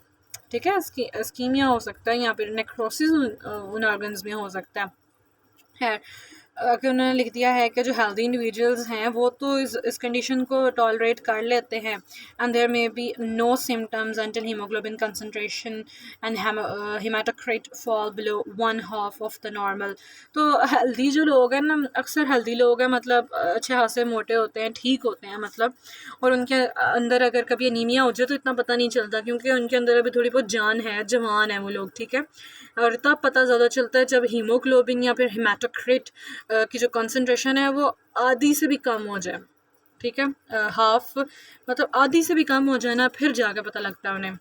ठीक है, स्कीमिया हो सकता है या फिर नेक्रोसिस उन ऑर्गन्स में हो सकता है। कि उन्होंने लिख दिया है कि जो हेल्दी इंडिविजुअल्स हैं वो तो इस कंडीशन को टॉलरेट कर लेते हैं, and there may be no symptoms until haemoglobin concentration and haematocrit fall below 1/2 of the normal. तो हेल्दी जो लोग हैं ना, अक्सर हेल्दी लोग हैं, मतलब अच्छे खासे मोटे होते हैं, ठीक होते हैं मतलब, और उनके अंदर अगर कभी अनीमिया हो जाए तो इतना पता नहीं चलता क्योंकि उनके अंदर अभी थोड़ी बहुत जान है, जवान है वो लोग। ठीक है, और तब पता ज़्यादा चलता है जब हीमोग्लोबिन या फिर हेमाटोक्रिट की जो कंसनट्रेशन है वो आधी से भी कम हो जाए। ठीक है, हाफ मतलब आधी से भी कम हो जाए ना, फिर जाके पता लगता है उन्हें।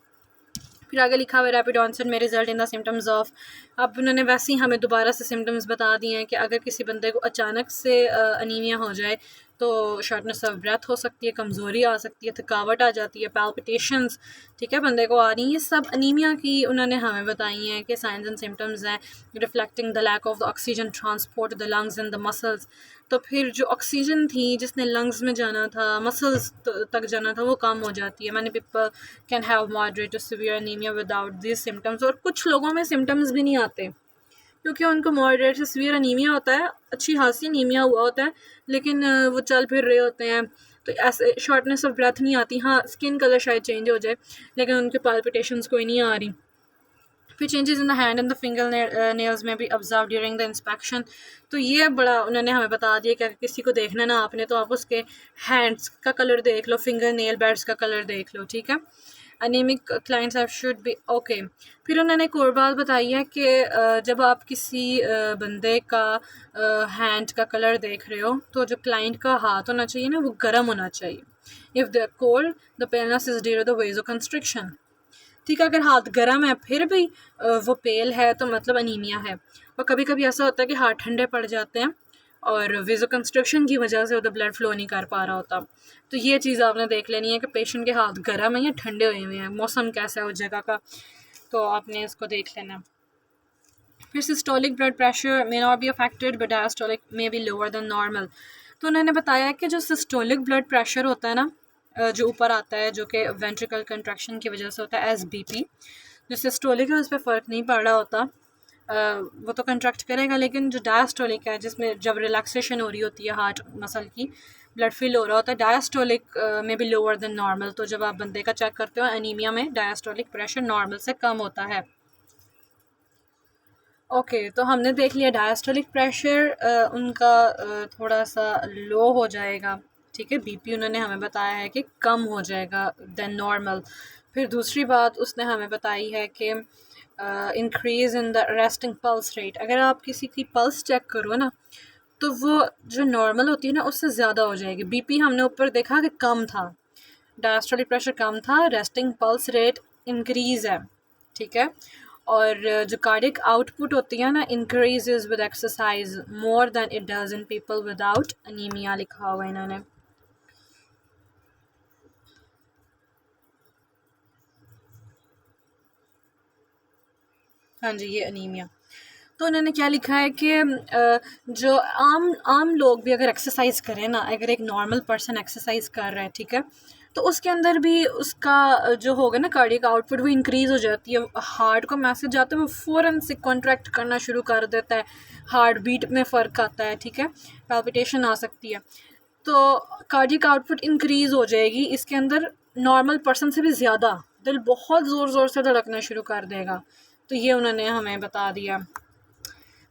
फिर आगे लिखा हुआ है रैपिड ऑनसेट में result in the symptoms of. अब उन्होंने वैसे ही हमें दोबारा से सिम्टम्स बता दिए हैं कि अगर किसी बंदे को अचानक से अनीमिया हो जाए तो शॉर्टनेस ऑफ ब्रेथ हो सकती है, कमज़ोरी आ सकती है, थकावट आ जाती है, पैल्पिटेशंस ठीक है बंदे को आ रही हैं। ये सब अनीमिया की उन्होंने हमें बताई हैं कि साइंस एंड सिम्टम्स हैं reflecting the lack of the oxygen transport the lungs and the muscles. तो फिर जो ऑक्सीजन थी जिसने लंग्स में जाना था, मसल्स तक जाना था, वो कम हो जाती है। Many people can have moderate to severe anaemia without this symptoms, और कुछ लोगों में सिम्टम्स भी नहीं आते क्योंकि उनको मॉडरेट से सीवियर अनीमिया होता है, अच्छी खासी अनीमिया हुआ होता है, लेकिन वो चल फिर रहे होते हैं, तो ऐसे शॉर्टनेस ऑफ ब्रेथ नहीं आती। हाँ, स्किन कलर शायद चेंज हो जाए लेकिन उनके पाल्पिटेशंस कोई नहीं आ रही। फिर changes in the hand and the finger nails में भी ऑब्जर्व ड्यूरिंग द इंस्पेक्शन। तो ये बड़ा उन्होंने हमें बता दिया कि अगर किसी को देखना ना आपने तो आप उसके हैंड्स का कलर देख लो, फिंगर नेल बैड्स का कलर देख लो। ठीक है, anaemic clients have should be okay. फिर उन्होंने एक और बात बताई है कि जब आप किसी बंदे का हैंड का कलर देख रहे हो तो जो क्लाइंट का हाथ होना चाहिए ना वो गर्म होना चाहिए। If the cold the paleness is due to the vasoconstriction. ठीक है, अगर हाथ गर्म है फिर भी वो पेल है तो मतलब अनीमिया है। और कभी कभी ऐसा होता है कि हाथ ठंडे पड़ जाते हैं और वेजो कंस्ट्रक्शन की वजह से उधर ब्लड फ्लो नहीं कर पा रहा होता। तो ये चीज़ आपने देख लेनी है कि पेशेंट के हाथ गर्म है या ठंडे हुए हैं, मौसम कैसा है उस जगह का, तो आपने इसको देख लेना। फिर systolic blood pressure may not be affected but diastolic may be lower than normal. तो उन्होंने बताया कि जो सिस्टोलिक ब्लड प्रेशर होता है ना, जो ऊपर आता है, जो कि वेंट्रिकल कंट्रैक्शन की वजह से होता है SBP, जो सिस्टोलिक है उस पर फ़र्क नहीं पड़ रहा होता, वो तो कंट्रैक्ट करेगा, लेकिन जो डायस्टोलिक है जिसमें जब रिलैक्सेशन हो रही होती है हार्ट मसल की, ब्लड फिल हो रहा होता है, डायस्टोलिक में भी लोअर देन नॉर्मल। तो जब आप बंदे का चेक करते हो एनीमिया में, डायस्टोलिक प्रेशर नॉर्मल से कम होता है। ओके, तो हमने देख लिया डायस्टोलिक प्रेशर उनका थोड़ा सा लो हो जाएगा, ठीक है। BP उन्होंने हमें बताया है कि कम हो जाएगा देन नॉर्मल। फिर दूसरी बात उसने हमें बताई है कि increase in the resting pulse rate. अगर आप किसी की पल्स चेक करो ना, तो वो जो नॉर्मल होती है ना उससे ज़्यादा हो जाएगी। BP हमने ऊपर देखा कि कम था, डायस्टोलिक प्रेशर कम था, रेस्टिंग पल्स रेट इंक्रीज़ है, ठीक है। और जो कार्डिक आउटपुट होती है ना, increases with exercise more than it does in people without anaemia, लिखा हुआ है इन्होंने। हाँ जी, ये अनीमिया। तो उन्होंने क्या लिखा है कि जो आम लोग भी अगर एक्सरसाइज करें ना, अगर एक नॉर्मल पर्सन एक्सरसाइज कर रहा है, ठीक है, तो उसके अंदर भी उसका जो होगा ना कार्डियक आउटपुट, वो इंक्रीज़ हो जाती है। हार्ट को मैसेज आता है, वो फ़ौरन से कॉन्ट्रैक्ट करना शुरू कर देता है, हार्ट बीट में फ़र्क आता है, ठीक है, पैल्पिटेशन आ सकती है। तो कार्डियक आउटपुट इंक्रीज़ हो जाएगी इसके अंदर, नॉर्मल पर्सन से भी ज़्यादा, दिल बहुत ज़ोर ज़ोर से धड़कना शुरू कर देगा। तो ये उन्होंने हमें बता दिया।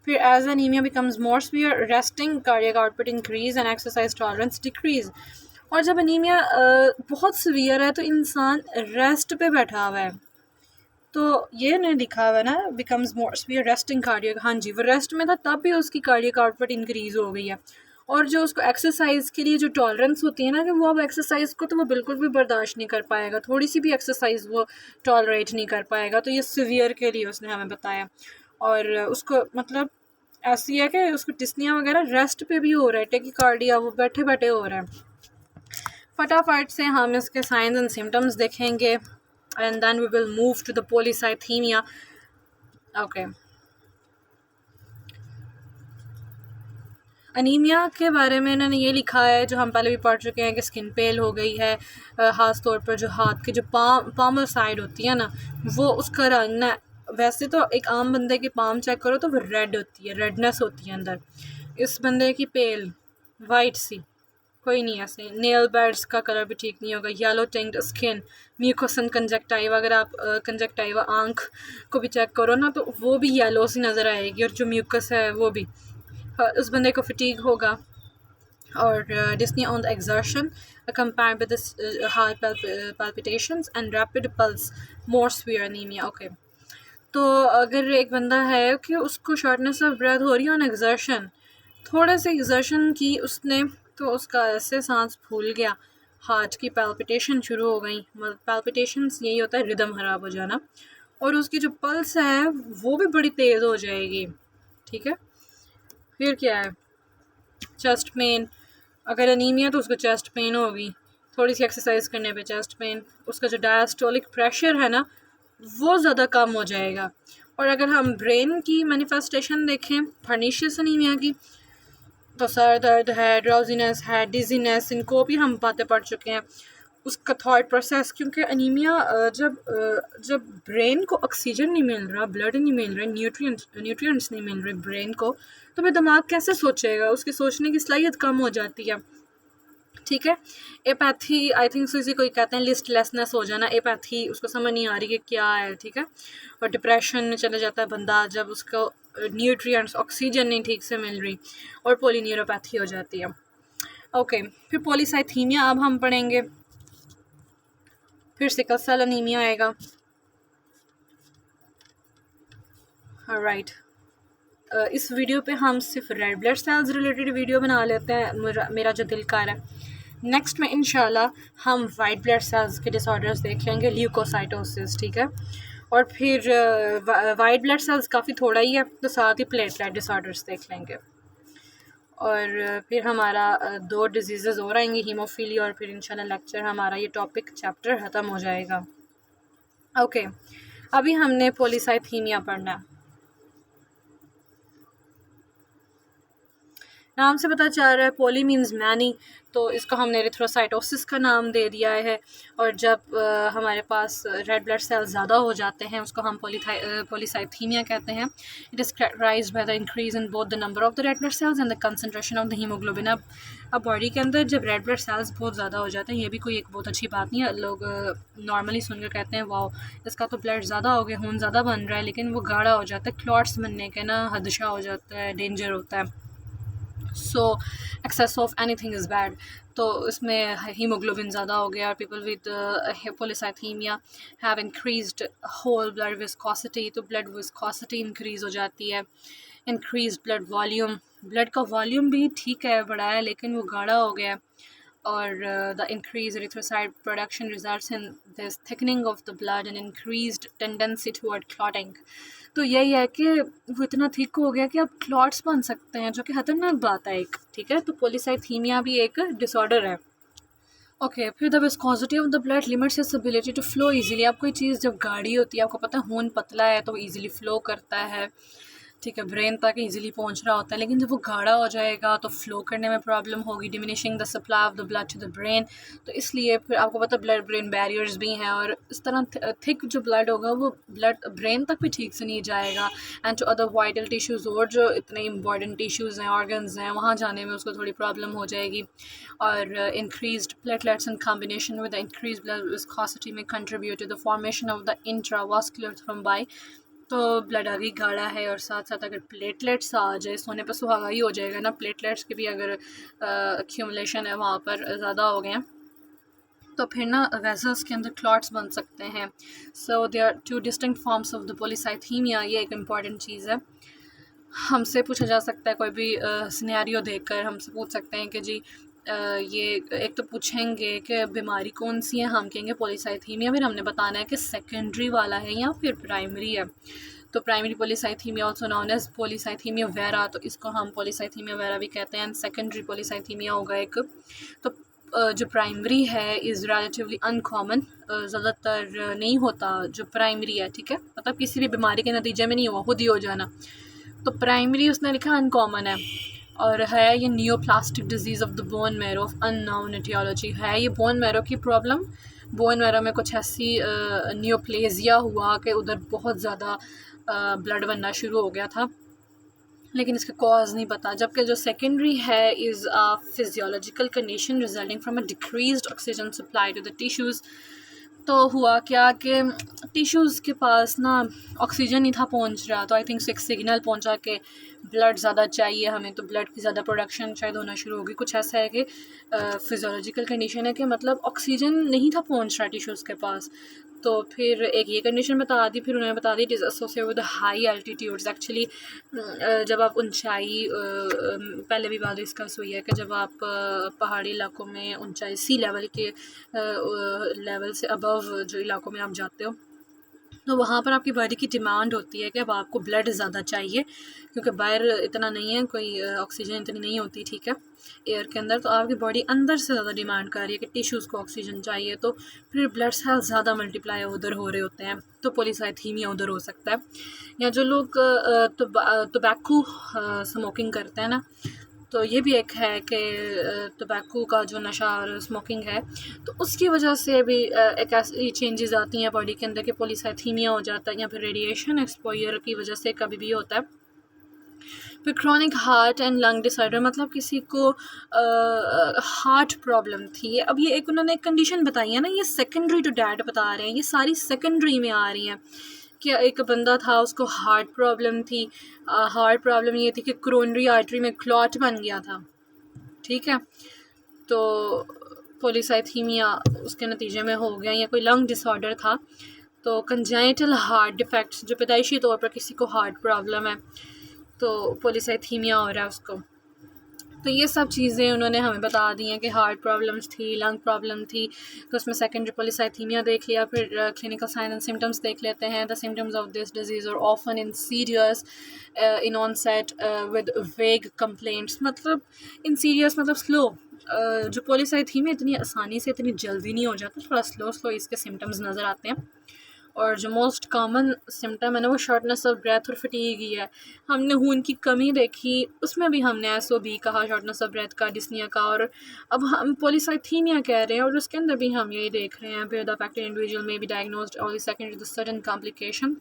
फिर as anaemia becomes more severe, resting cardiac output increase and exercise tolerance decrease. और जब अनीमिया बहुत सीवियर है तो इंसान रेस्ट पे बैठा हुआ है, तो ये नहीं लिखा हुआ है ना, becomes more severe resting cardiac, हाँ जी, वो रेस्ट में था तब भी उसकी कार्डियक आउटपुट इंक्रीज़ हो गई है। और जो उसको एक्सरसाइज के लिए जो टॉलरेंस होती है ना, कि वो अब एक्सरसाइज को तो वो बिल्कुल भी बर्दाश्त नहीं कर पाएगा, थोड़ी सी भी एक्सरसाइज वो टॉलरेट नहीं कर पाएगा। तो ये सीवियर के लिए उसने हमें बताया। और उसको मतलब ऐसी है कि उसको टिस्निया वगैरह रेस्ट पे भी हो रहा है, टेकिकार्डिया वो बैठे बैठे हो रहा है। फटाफट से हम इसके साइंस एंड सिम्टम्स देखेंगे and then we will move to the polycythaemia. Okay, anaemia के बारे में इन्होंने ये लिखा है, जो हम पहले भी पढ़ चुके हैं, कि स्किन पेल हो गई है, ख़ास तौर पर जो हाथ की जो पामर साइड होती है ना, वो उसका रंग ना, वैसे तो एक आम बंदे की पाम चेक करो तो वो रेड होती है, रेडनेस होती है अंदर। इस बंदे की पेल वाइट सी, कोई नहीं ऐसे। नेल बेड्स का कलर भी ठीक नहीं होगा, येलो टिंक्ड स्किन, म्यूकोसन कंजक्टाइवा, अगर आप कंजक्टाइवा आँख को भी चेक करो ना तो वो भी येलो सी नज़र आएगी, और जो म्यूकस है वो भी। उस बंदे को फटीग होगा, और dyspnea on the exertion compared with the heart palpitations and rapid pulse, more severe anemia। okay, तो अगर एक बंदा है कि उसको शॉर्टनेस ऑफ ब्रेथ हो रही है ऑन एक्सर्शन, थोड़े से एक्सर्शन की उसने, तो उसका ऐसे सांस फूल गया, हार्ट की पैल्पिटेशन शुरू हो गई। पैल्पिटेशंस यही होता है, रिदम ख़राब हो जाना, और उसकी जो पल्स है वो भी बड़ी तेज़ हो जाएगी, ठीक है। फिर क्या है, चेस्ट पेन, अगर अनीमिया तो उसको चेस्ट पेन होगी, थोड़ी सी एक्सरसाइज करने पे चेस्ट पेन। उसका जो डायस्टोलिक प्रेशर है ना वो ज़्यादा कम हो जाएगा। और अगर हम ब्रेन की मैनिफेस्टेशन देखें पर्नीशियस अनीमिया की, तो सर दर्द है, ड्राउजीनेस है, डिजीनेस, इनको भी हम बातें पढ़ चुके हैं। उसका थॉट प्रोसेस, क्योंकि अनीमिया जब ब्रेन को ऑक्सीजन नहीं मिल रहा, ब्लड नहीं मिल रहा, न्यूट्रिएंट्स नहीं मिल रहे ब्रेन को, तो फिर दिमाग कैसे सोचेगा, उसकी सोचने की सलाहियत कम हो जाती है, ठीक है। एपैथी, आई थिंक इसी को कहते हैं लिस्टलेसनेस हो जाना, एपैथी, उसको समझ नहीं आ रही कि क्या है, ठीक है। और डिप्रेशन में चले जाता है बंदा जब उसको न्यूट्रिएंट्स, ऑक्सीजन नहीं ठीक से मिल रही, और पोलिन्यूरोपैथी हो जाती है। ओके, फिर पॉलीसाइथीमिया अब हम पढ़ेंगे, फिर सिकल सेल अनीमिया आएगा। राइट, इस वीडियो पे हम सिर्फ red blood sales related video बना लेते हैं, मेरा जो दिल कर है। नेक्स्ट में इंशाल्लाह हम वाइट ब्लड सेल्स के डिसऑर्डर्स देख लेंगे, ल्यूकोसाइटोसिस, ठीक है। और फिर वाइट ब्लड सेल्स काफ़ी थोड़ा ही है, तो साथ ही प्लेटलेट डिसऑर्डर्स देख लेंगे। और फिर हमारा 2 डिजीज़ और आएंगी, हीमोफीलिया, और फिर इंशाल्लाह लेक्चर हमारा ये टॉपिक चैप्टर ख़त्म हो जाएगा। ओके, अभी हमने पॉलीसाइथीमिया पढ़ना है। नाम से पता चल रहा है पोली मीन्स मैनी, तो इसको हमने एरिथ्रोसाइटोसिस का नाम दे दिया है। और जब हमारे पास रेड ब्लड सेल्स ज़्यादा हो जाते हैं उसको हम पॉलीसाइथीमिया कहते हैं। It is characterized by the increase in both the number of the red blood cells and the concentration of the haemoglobin. अब बॉडी के अंदर जब रेड ब्लड सेल्स बहुत ज़्यादा हो जाते हैं, ये भी कोई एक बहुत अच्छी बात नहीं है। लोग नॉर्मली सुनकर कहते हैं वाह इसका तो ब्लड ज़्यादा हो गया, खून ज़्यादा बन रहा है, लेकिन वो गाढ़ा हो जाता है, क्लॉट्स बनने का ना खदशा हो जाता है, डेंजर होता है। So excess of anything is bad. तो इसमें हीमोग्लोबिन ज़्यादा हो गया। People with polycythaemia have increased whole blood viscosity, तो ब्लड विस्कोसिटी इंक्रीज़ हो जाती है। इंक्रीज ब्लड वॉल्यूम, ब्लड का वॉल्यूम भी ठीक है बड़ा है लेकिन वो गाढ़ा हो गया। और the increase erythrocyte production results in this thickening of the blood and increased tendency toward clotting. तो यही है कि वो इतना थिक हो गया कि अब क्लॉट्स बन सकते हैं, जो कि खतरनाक बात है एक, ठीक है। तो पॉलीसाइथीमिया भी एक डिसऑर्डर है। ओके, फिर the viscosity of the blood limits its ability to flow easily. अब कोई चीज़ जब गाढ़ी होती है, आपको पता है खून पतला है तो इजीली फ्लो करता है, ठीक है, ब्रेन तक इजीली पहुंच रहा होता है। लेकिन जब वो गाढ़ा हो जाएगा तो फ्लो करने में प्रॉब्लम होगी, diminishing the supply of the blood to the brain. तो इसलिए फिर आपको पता है ब्लड ब्रेन बैरियर्स भी हैं, और इस तरह थिक जो ब्लड होगा वो ब्लड ब्रेन तक भी ठीक से नहीं जाएगा, and to other vital tissues, और जो इतने इंपॉर्टेंट टिश्यूज़ हैं, ऑर्गन्स हैं, वहाँ जाने में उसको थोड़ी प्रॉब्लम हो जाएगी। और increased platelets in combination with the increase blood viscosity may contribute to the formation of the intravascular thrombi. तो ब्लड अभी गाढ़ा है और साथ साथ अगर प्लेटलेट्स आ जाए, सोने पर सुहागा ही हो जाएगा ना, प्लेटलेट्स की भी अगर एक्यूमुलेशन है वहाँ पर ज़्यादा हो गए हैं तो फिर ना वेसल्स के अंदर क्लॉट्स बन सकते हैं। So they are 2 distinct forms of the polycythaemia. ये एक इम्पॉर्टेंट चीज़ है। हमसे पूछा जा सकता है, कोई भी सिनेरियो देखकर हमसे पूछ सकते हैं कि जी ये एक तो पूछेंगे कि बीमारी कौन सी है, हम कहेंगे पॉलीसाइथीमिया, फिर हमने बताना है कि सेकेंडरी वाला है या फिर प्राइमरी है। तो primary polycythaemia also known as polycythaemia vera, तो इसको हम पॉलीसाइथीमिया वेरा भी कहते हैं। सेकेंडरी पॉलीसाइथीमिया होगा एक। तो जो प्राइमरी है इज़ रिलेटिवली अनकॉमन, ज़्यादातर नहीं होता जो प्राइमरी है, ठीक है, मतलब किसी भी बीमारी के नतीजे में नहीं हुआ, खुद ही हो जाना। तो प्राइमरी उसने लिखा अनकॉमन है, और है ये neoplastic disease of the bone marrow of unknown aetiology. है ये बोन मैरो की प्रॉब्लम, बोन मैरो में कुछ ऐसी नियोप्लेजिया हुआ कि उधर बहुत ज़्यादा ब्लड बनना शुरू हो गया था, लेकिन इसका कॉज नहीं पता। जबकि जो सेकेंडरी है is a physiological condition resulting from a decreased oxygen supply to the tissues. तो हुआ क्या कि टिश्यूज़ के पास ना ऑक्सीजन नहीं था पहुंच रहा, तो आई थिंक एक सिग्नल पहुंचा कि ब्लड ज़्यादा चाहिए हमें, तो ब्लड की ज़्यादा प्रोडक्शन शायद होना शुरू होगी। कुछ ऐसा है कि फिजियोलॉजिकल कंडीशन है कि मतलब ऑक्सीजन नहीं था पहुंच रहा टिश्यूज़ के पास। तो फिर एक ये कंडीशन बता दी, फिर उन्होंने बता दी it is associated with high altitudes. Actually जब आप ऊंचाई, पहले भी बात डिस्कस हुई है कि जब आप पहाड़ी इलाकों में ऊंचाई सी लेवल के लेवल से अबव जो इलाकों में आप जाते हो, तो वहाँ पर आपकी बॉडी की डिमांड होती है कि अब आपको ब्लड ज़्यादा चाहिए, क्योंकि बाहर इतना नहीं है, कोई ऑक्सीजन इतनी नहीं होती, ठीक है, एयर के अंदर। तो आपकी बॉडी अंदर से ज़्यादा डिमांड कर रही है कि टिश्यूज़ को ऑक्सीजन चाहिए, तो फिर ब्लड सेल्स ज़्यादा मल्टीप्लाई उधर हो रहे होते हैं, तो पॉलीसाइथीमिया उधर हो सकता है। या जो लोग टोबैको स्मोकिंग करते हैं ना, तो ये भी एक है कि टोबैको का जो नशा और स्मोकिंग है, तो उसकी वजह से भी एक ऐसी चेंजेस आती हैं बॉडी के अंदर कि पॉलीसाइथीमिया हो जाता है, या फिर रेडिएशन एक्सपोजर की वजह से कभी भी होता है। फिर chronic heart and lung disorder, मतलब किसी को हार्ट प्रॉब्लम थी। अब ये एक उन्होंने एक कंडीशन बताई है ना, ये सेकेंडरी टू डैट बता रहे हैं, ये सारी सेकेंडरी में आ रही हैं। कि एक बंदा था उसको हार्ट प्रॉब्लम थी, हार्ट प्रॉब्लम ये थी कि कोरोनरी आर्टरी में क्लॉट बन गया था, ठीक है, तो पॉलीसाइथीमिया उसके नतीजे में हो गया। या कोई लंग डिसऑर्डर था, तो कंजेनिटल हार्ट डिफेक्ट्स, जो पैदाइशी तौर पर किसी को हार्ट प्रॉब्लम है तो पॉलीसाइथीमिया हो रहा है उसको। तो ये सब चीज़ें उन्होंने हमें बता दी हैं कि हार्ट प्रॉब्लम्स थी, लंग प्रॉब्लम थी, तो उसमें सेकेंडरी पॉलीसाइथीमिया देख लिया। फिर क्लिनिकल साइन एंड सिम्टम्स देख लेते हैं। The symptoms of this disease are often insidious in onset with vague complaints, मतलब इन सीरियस मतलब स्लो। जो पॉलीसाइथीमिया इतनी आसानी से इतनी जल्दी नहीं हो जाता, थोड़ा स्लो स्लो इसके सिम्टम्स नज़र आते हैं। और जो मोस्ट कॉमन सिम्टम है ना वो शॉर्टनेस ऑफ ब्रेथ और फटीग ही है। हमने खून की कमी देखी, उसमें भी हमने SOB कहा, शॉर्टनेस ऑफ ब्रेथ का, डिस्निया का, और अब हम पॉलीसाइथीमिया कह रहे हैं और उसके अंदर भी हम यही देख रहे हैं। फिर the affected individual may be diagnosed only secondary the sudden complication,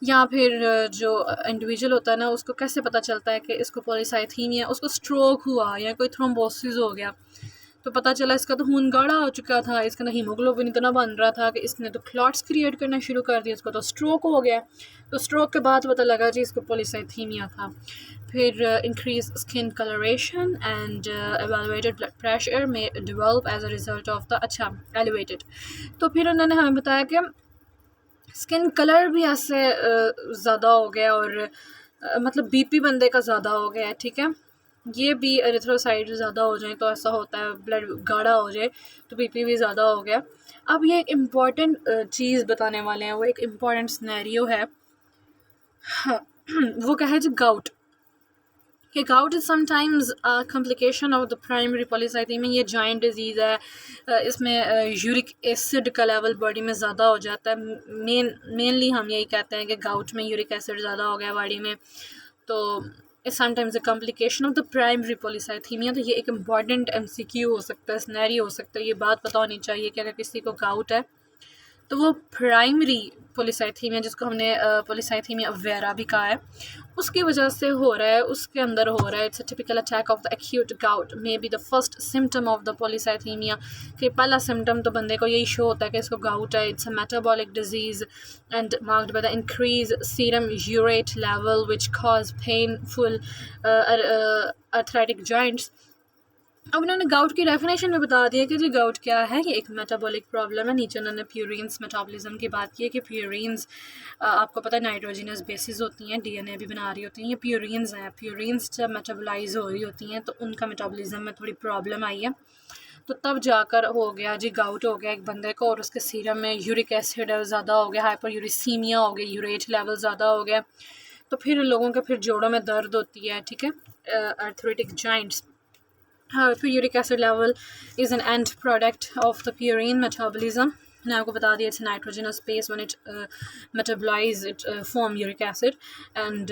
या फिर जो इंडिविजुअल होता है ना उसको कैसे पता चलता है कि इसको पॉलीसाइथीमिया, उसको स्ट्रोक हुआ या कोई थ्रोम्बोसिस हो गया, तो पता चला इसका तो खून गाढ़ा हो चुका था, इसका ना हीमोग्लोबिन इतना बन रहा था कि इसने तो क्लॉट्स क्रिएट करना शुरू कर दिया, इसको तो स्ट्रोक हो गया। तो स्ट्रोक के बाद पता लगा जी इसको पॉलीसाइथीमिया था। फिर increase skin colouration and evaluated blood pressure may develop as a result of the, अच्छा एलिवेटेड। तो फिर उन्होंने हमें बताया कि स्किन कलर भी ऐसे ज़्यादा हो गया और मतलब BP बंदे का ज़्यादा हो गया है, ठीक है। ये भी एरिथ्रोसाइट ज़्यादा हो जाए तो ऐसा होता है, ब्लड गाढ़ा हो जाए तो BP भी ज़्यादा हो गया। अब ये एक इम्पॉर्टेंट चीज़ बताने वाले हैं, वो एक इम्पॉर्टेंट सिनेरियो है। वो क्या है जी, गाउट। कि gout is sometimes complication of the primary polycythaemia. ये जॉइंट डिजीज़ है, इसमें यूरिक एसिड का लेवल बॉडी में ज़्यादा हो जाता है। मेनली हम यही कहते हैं कि गाउट में यूरिक एसिड ज़्यादा हो गया बॉडी में, तो sometimes a complication of the primary polycythaemia. तो ये एक इम्पॉर्टेंट MCQ हो सकता है, सिनेरियो हो सकता है, ये बात पता होनी चाहिए कि अगर किसी को गाउट है तो वो प्राइमरी पॉलीसाइथीमिया, जिसको हमने पॉलीसाइथीमिया वेरा भी कहा है, उसकी वजह से हो रहा है, उसके अंदर हो रहा है। It's a typical attack of the acute gout may be the first symptom of the polycythaemia, कि पहला सिम्टम तो बंदे को यही शो होता है कि इसको गाउट है। It's a metabolic disease and marked by the increase serum urate level which cause painful arthritic joints. अब उन्होंने गाउट की डेफिनेशन में बता दिया कि जी गाउट क्या है, ये एक मेटाबॉलिक प्रॉब्लम है। नीचे उन्होंने प्यूरिन्स मेटाबॉलिज्म की बात की है कि प्यूरिन्स आपको पता है नाइट्रोजिनस बेसिस होती हैं, DNA भी बना रही होती हैं, ये प्यूरिन्स हैं। प्यूरिन्स जब मेटाबोलाइज हो रही होती हैं तो उनका मेटाबॉलिज्म में थोड़ी प्रॉब्लम आई है, तो तब जाकर हो गया जी गाउट हो गया एक बंदे को, और उसके सीरम में यूरिक एसिड ज़्यादा हो गया, हाइपर यूरिसीमिया हो गई, यूरेट लेवल ज़्यादा हो गया। तो फिर लोगों के फिर जोड़ों में दर्द होती है, ठीक है, आर्थराइटिक जॉइंट्स। फिर uric acid level is an end product of the purine metabolism. मैंने आपको बता दिया it's nitrogenous base when it metabolize it form uric acid and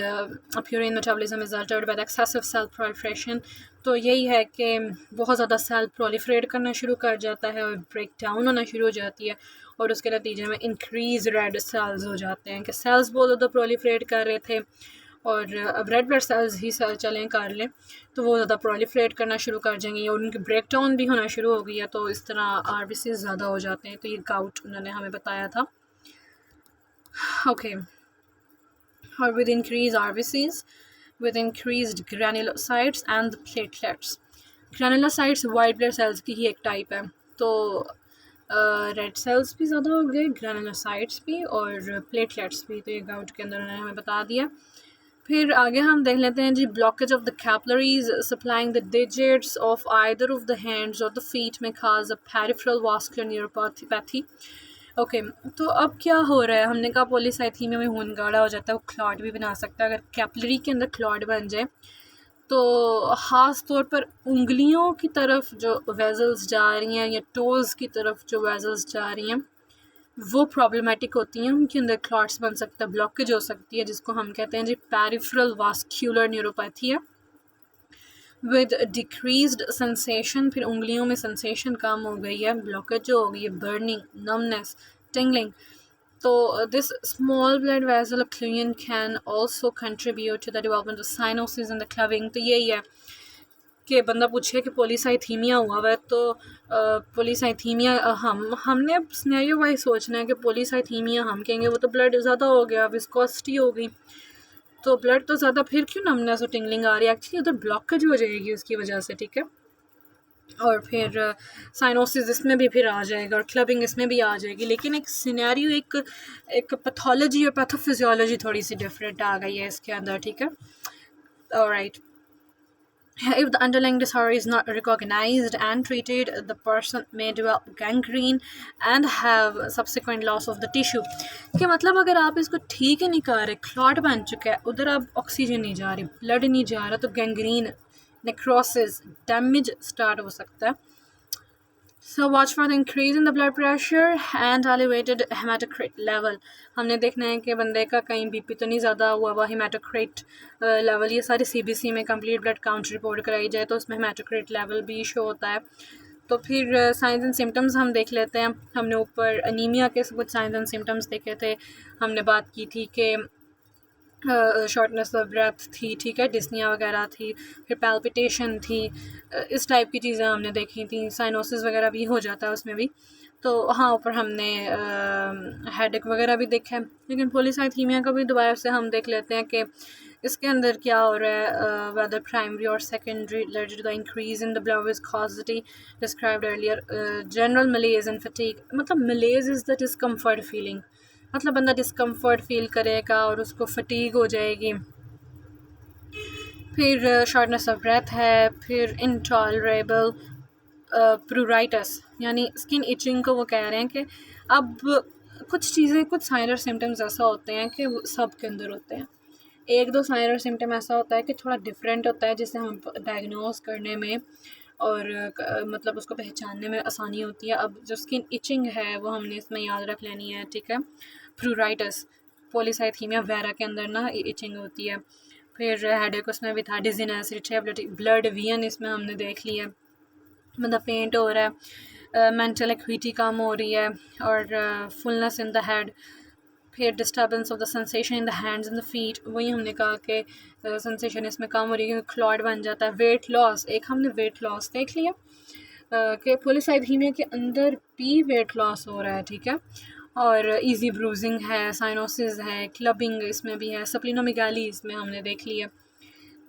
purine metabolism is altered by the excessive cell proliferation. तो यही है कि बहुत ज़्यादा सेल प्रोलिफरेट करना शुरू कर जाता है और ब्रेक डाउन होना शुरू हो जाती है, और उसके नतीजे में इंक्रीज रेड सेल्स हो जाते हैं, कि सेल्स बहुत ज़्यादा प्रोलिफरेट कर रहे थे और अब रेड ब्लड सेल्स ही सेल चलें कर लें तो वो ज़्यादा प्रोलिफरेट करना शुरू कर जाएंगे और उनकी ब्रेक डाउन भी होना शुरू हो गई है, तो इस तरह RBCs ज़्यादा हो जाते हैं। तो ये गाउट उन्होंने हमें बताया था। ओके, और with increase RBCs, with increased granulocytes and the platelets. Granulocytes white blood sales की ही एक टाइप है, तो रेड सेल्स भी ज़्यादा हो गए, ग्रेनुलोसाइट्स भी और प्लेटलेट्स भी। तो ये गाउट के अंदर उन्होंने हमें बता दिया। फिर आगे हम देख लेते हैं जी, blockage of the capillaries supplying the digits of either of the hands और the feet may cause a peripheral vascular neuropathy. Okay, तो अब क्या हो रहा है, हमने कहा पॉलीसाइथीमिया में खून गाढ़ा हो जाता है, वो क्लॉट भी बना सकता है। अगर कैपिलरी के अंदर क्लॉट बन जाए तो ख़ास तौर पर उंगलियों की तरफ जो वेजल्स जा रही हैं या टोज़ की तरफ जो वेजल्स जा रही हैं वो प्रॉब्लमेटिक होती हैं, उनके अंदर क्लॉट्स बन सकता है, ब्लॉकेज हो सकती है, जिसको हम कहते हैं जी पेरिफेरल वास्कुलर न्यूरोपैथी है विद डिक्रीज्ड सेंसेशन। फिर उंगलियों में सेंसेशन कम हो गई है, ब्लॉकेज जो हो गई है, बर्निंग, नमनेस, टिंगलिंग। तो this small blood vessel occlusion can also contribute to the development of cyanosis and the clubbing. तो यही है कि बंदा पूछे कि पॉलीसाइथीमिया हुआ हुआ है, तो पॉलीसाइथीमिया हमने अब सिनेरियो वाइज सोचना है कि पॉलीसाइथीमिया हम कहेंगे वो तो ब्लड ज़्यादा हो गया, विस्कोसिटी हो गई, तो ब्लड तो ज़्यादा, फिर क्यों नमनेस और टिंगलिंग आ रही है, एक्चुअली उधर ब्लॉकेज हो जाएगी उसकी वजह से, ठीक है। और फिर साइनोसिस इसमें भी फिर आ जाएगा और क्लबिंग इसमें भी आ जाएगी, लेकिन एक सिनेरियो एक पैथोलॉजी और पैथोफिजियोलॉजी थोड़ी सी डिफरेंट आ गई है इसके अंदर, ठीक है। Alright, If the underlying disorder is not recognized and treated, the person may develop gangrene and have subsequent loss of the tissue. कि मतलब अगर आप इसको ठीक ही नहीं कर रहे, क्लॉट बन चुका है, उधर अब ऑक्सीजन नहीं जा रही, ब्लड नहीं जा रहा, तो गैंग्रीन, नेक्रोसिस, डैमेज स्टार्ट हो सकता है. So watch for the increase in the blood pressure and elevated hematocrit level. हमने देखना है कि बंदे का कहीं बीपी तो नहीं ज़्यादा हुआ हुआ. hematocrit लेवल ये सारी CBC में कंप्लीट ब्लड काउंट रिपोर्ट कराई जाए तो उसमें hematocrit लेवल भी शो होता है. तो फिर साइंस एंड सिम्टम्स हम देख लेते हैं. हमने ऊपर अनीमिया के कुछ साइंस एंड सिम्टम्स देखे थे. हमने बात की थी कि शॉर्टनेस ऑफ ब्रेथ थी, ठीक है, डिस्निया वगैरह थी, फिर पैल्पिटेशन थी, इस टाइप की चीज़ें हमने देखी थी. साइनोसिस वगैरह भी हो जाता है उसमें भी. तो हाँ, ऊपर हमने हेडेक वगैरह भी देखा है. लेकिन पॉलीसाइथीमिया का भी दोबारा से हम देख लेते हैं कि इसके अंदर क्या हो रहा है. वेदर प्राइमरी और secondary related the increase in the blood viscosity described earlier. General मलेज and fatigue. मतलब मलेज इज़ द डिस्कम्फर्ट फीलिंग, मतलब बंदा डिस्कम्फर्ट फील करेगा और उसको फटीग हो जाएगी. फिर शॉर्टनेस ऑफ ब्रेथ है. फिर इंटॉलरेबल प्रूराइटस, यानी स्किन इचिंग को वो कह रहे हैं कि अब कुछ चीज़ें, कुछ साइन और सिम्टम्स ऐसा होते हैं कि वो सब के अंदर होते हैं. एक दो साइन और सिम्टम ऐसा होता है कि थोड़ा डिफरेंट होता है, जिसे हम डायग्नोज करने में और मतलब उसको पहचानने में आसानी होती है. अब जो स्किन इचिंग है वो हमने इसमें याद रख लेनी है, ठीक है. प्रूराइटस, पॉलीसाइथीमिया वेरा के अंदर ना इचिंग होती है. फिर हेडेक उसमें भी था. डिजीनेस, इरिटेबिलिटी, ब्लड वियन इसमें हमने देख लिया, मतलब फेंट हो रहा है. मेंटल एक्विटी कम हो रही है और फुलनेस इन द हेड. फिर disturbance of the sensation in the hands and the feet, वही हमने कहा कि सेंसेशन इसमें कम हो रही है, क्लॉट बन जाता है. वेट लॉस, एक हमने वेट लॉस देख लिया कि पॉलीसाइथीमिया के अंदर भी वेट लॉस हो रहा है, ठीक है. और इजी ब्रूजिंग है, साइनोसिस है, क्लबिंग इसमें भी है, सप्लिनोमेगाली इसमें हमने देख लिया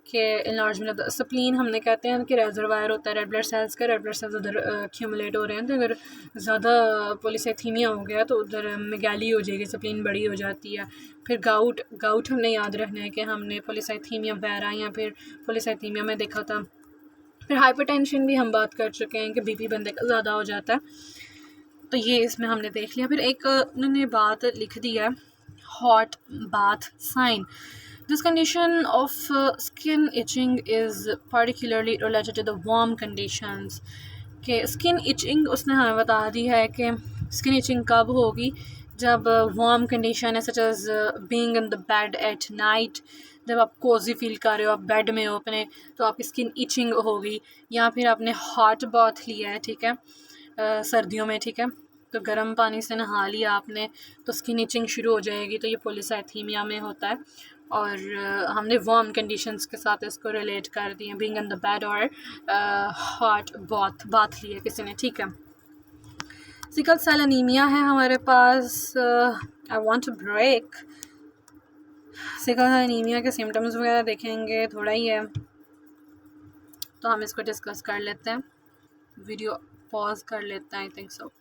कि इनलार्जमेंट ऑफ द सप्लीन. हमने कहते हैं कि रेजरवायर होता है रेड ब्लड सेल्स का, रेड ब्लड सेल्स उधर एक्यूमुलेट हो रहे हैं, तो अगर ज़्यादा पॉलीसाइथीमिया हो गया तो उधर मेगाली हो जाएगी, सप्लीन बड़ी हो जाती है. फिर गाउट हमने याद रखना है कि हमने पॉलीसाइथीमिया वेरा या फिर पॉलीसाइथीमिया में देखा था. फिर हाइपरटेंशन भी हम बात कर चुके हैं कि बीपी बंदे का ज़्यादा हो जाता है, तो ये इसमें हमने देख लिया. फिर एक उन्होंने बात लिख दी है, hot bath sign. This condition of skin itching is particularly related to the warm conditions. कि skin itching उसने हमें बता दी है कि skin itching कब होगी, जब warm condition है, such as being in the bed at night. जब आप कोजी फील कर रहे हो, आप बेड में हो अपने, तो आपकी स्किन इचिंग होगी. या फिर आपने हॉट बाथ लिया है, ठीक है, सर्दियों में, ठीक है, तो गर्म पानी से नहा लिया आपने, तो स्किन इचिंग शुरू हो जाएगी. तो ये पॉलीसाइथीमिया में होता है. और हमने वार्म कंडीशंस के साथ इसको रिलेट कर दिए, बीइंग इन द बेड और हॉट बाथ लिया किसी ने, ठीक है. सिकल सेल एनीमिया है हमारे पास. I want to break. Sickle cell anaemia के सिम्टम्स वगैरह देखेंगे, थोड़ा ही है, तो हम इसको डिस्कस कर लेते हैं. वीडियो पॉज कर लेते हैं, आई थिंक सो.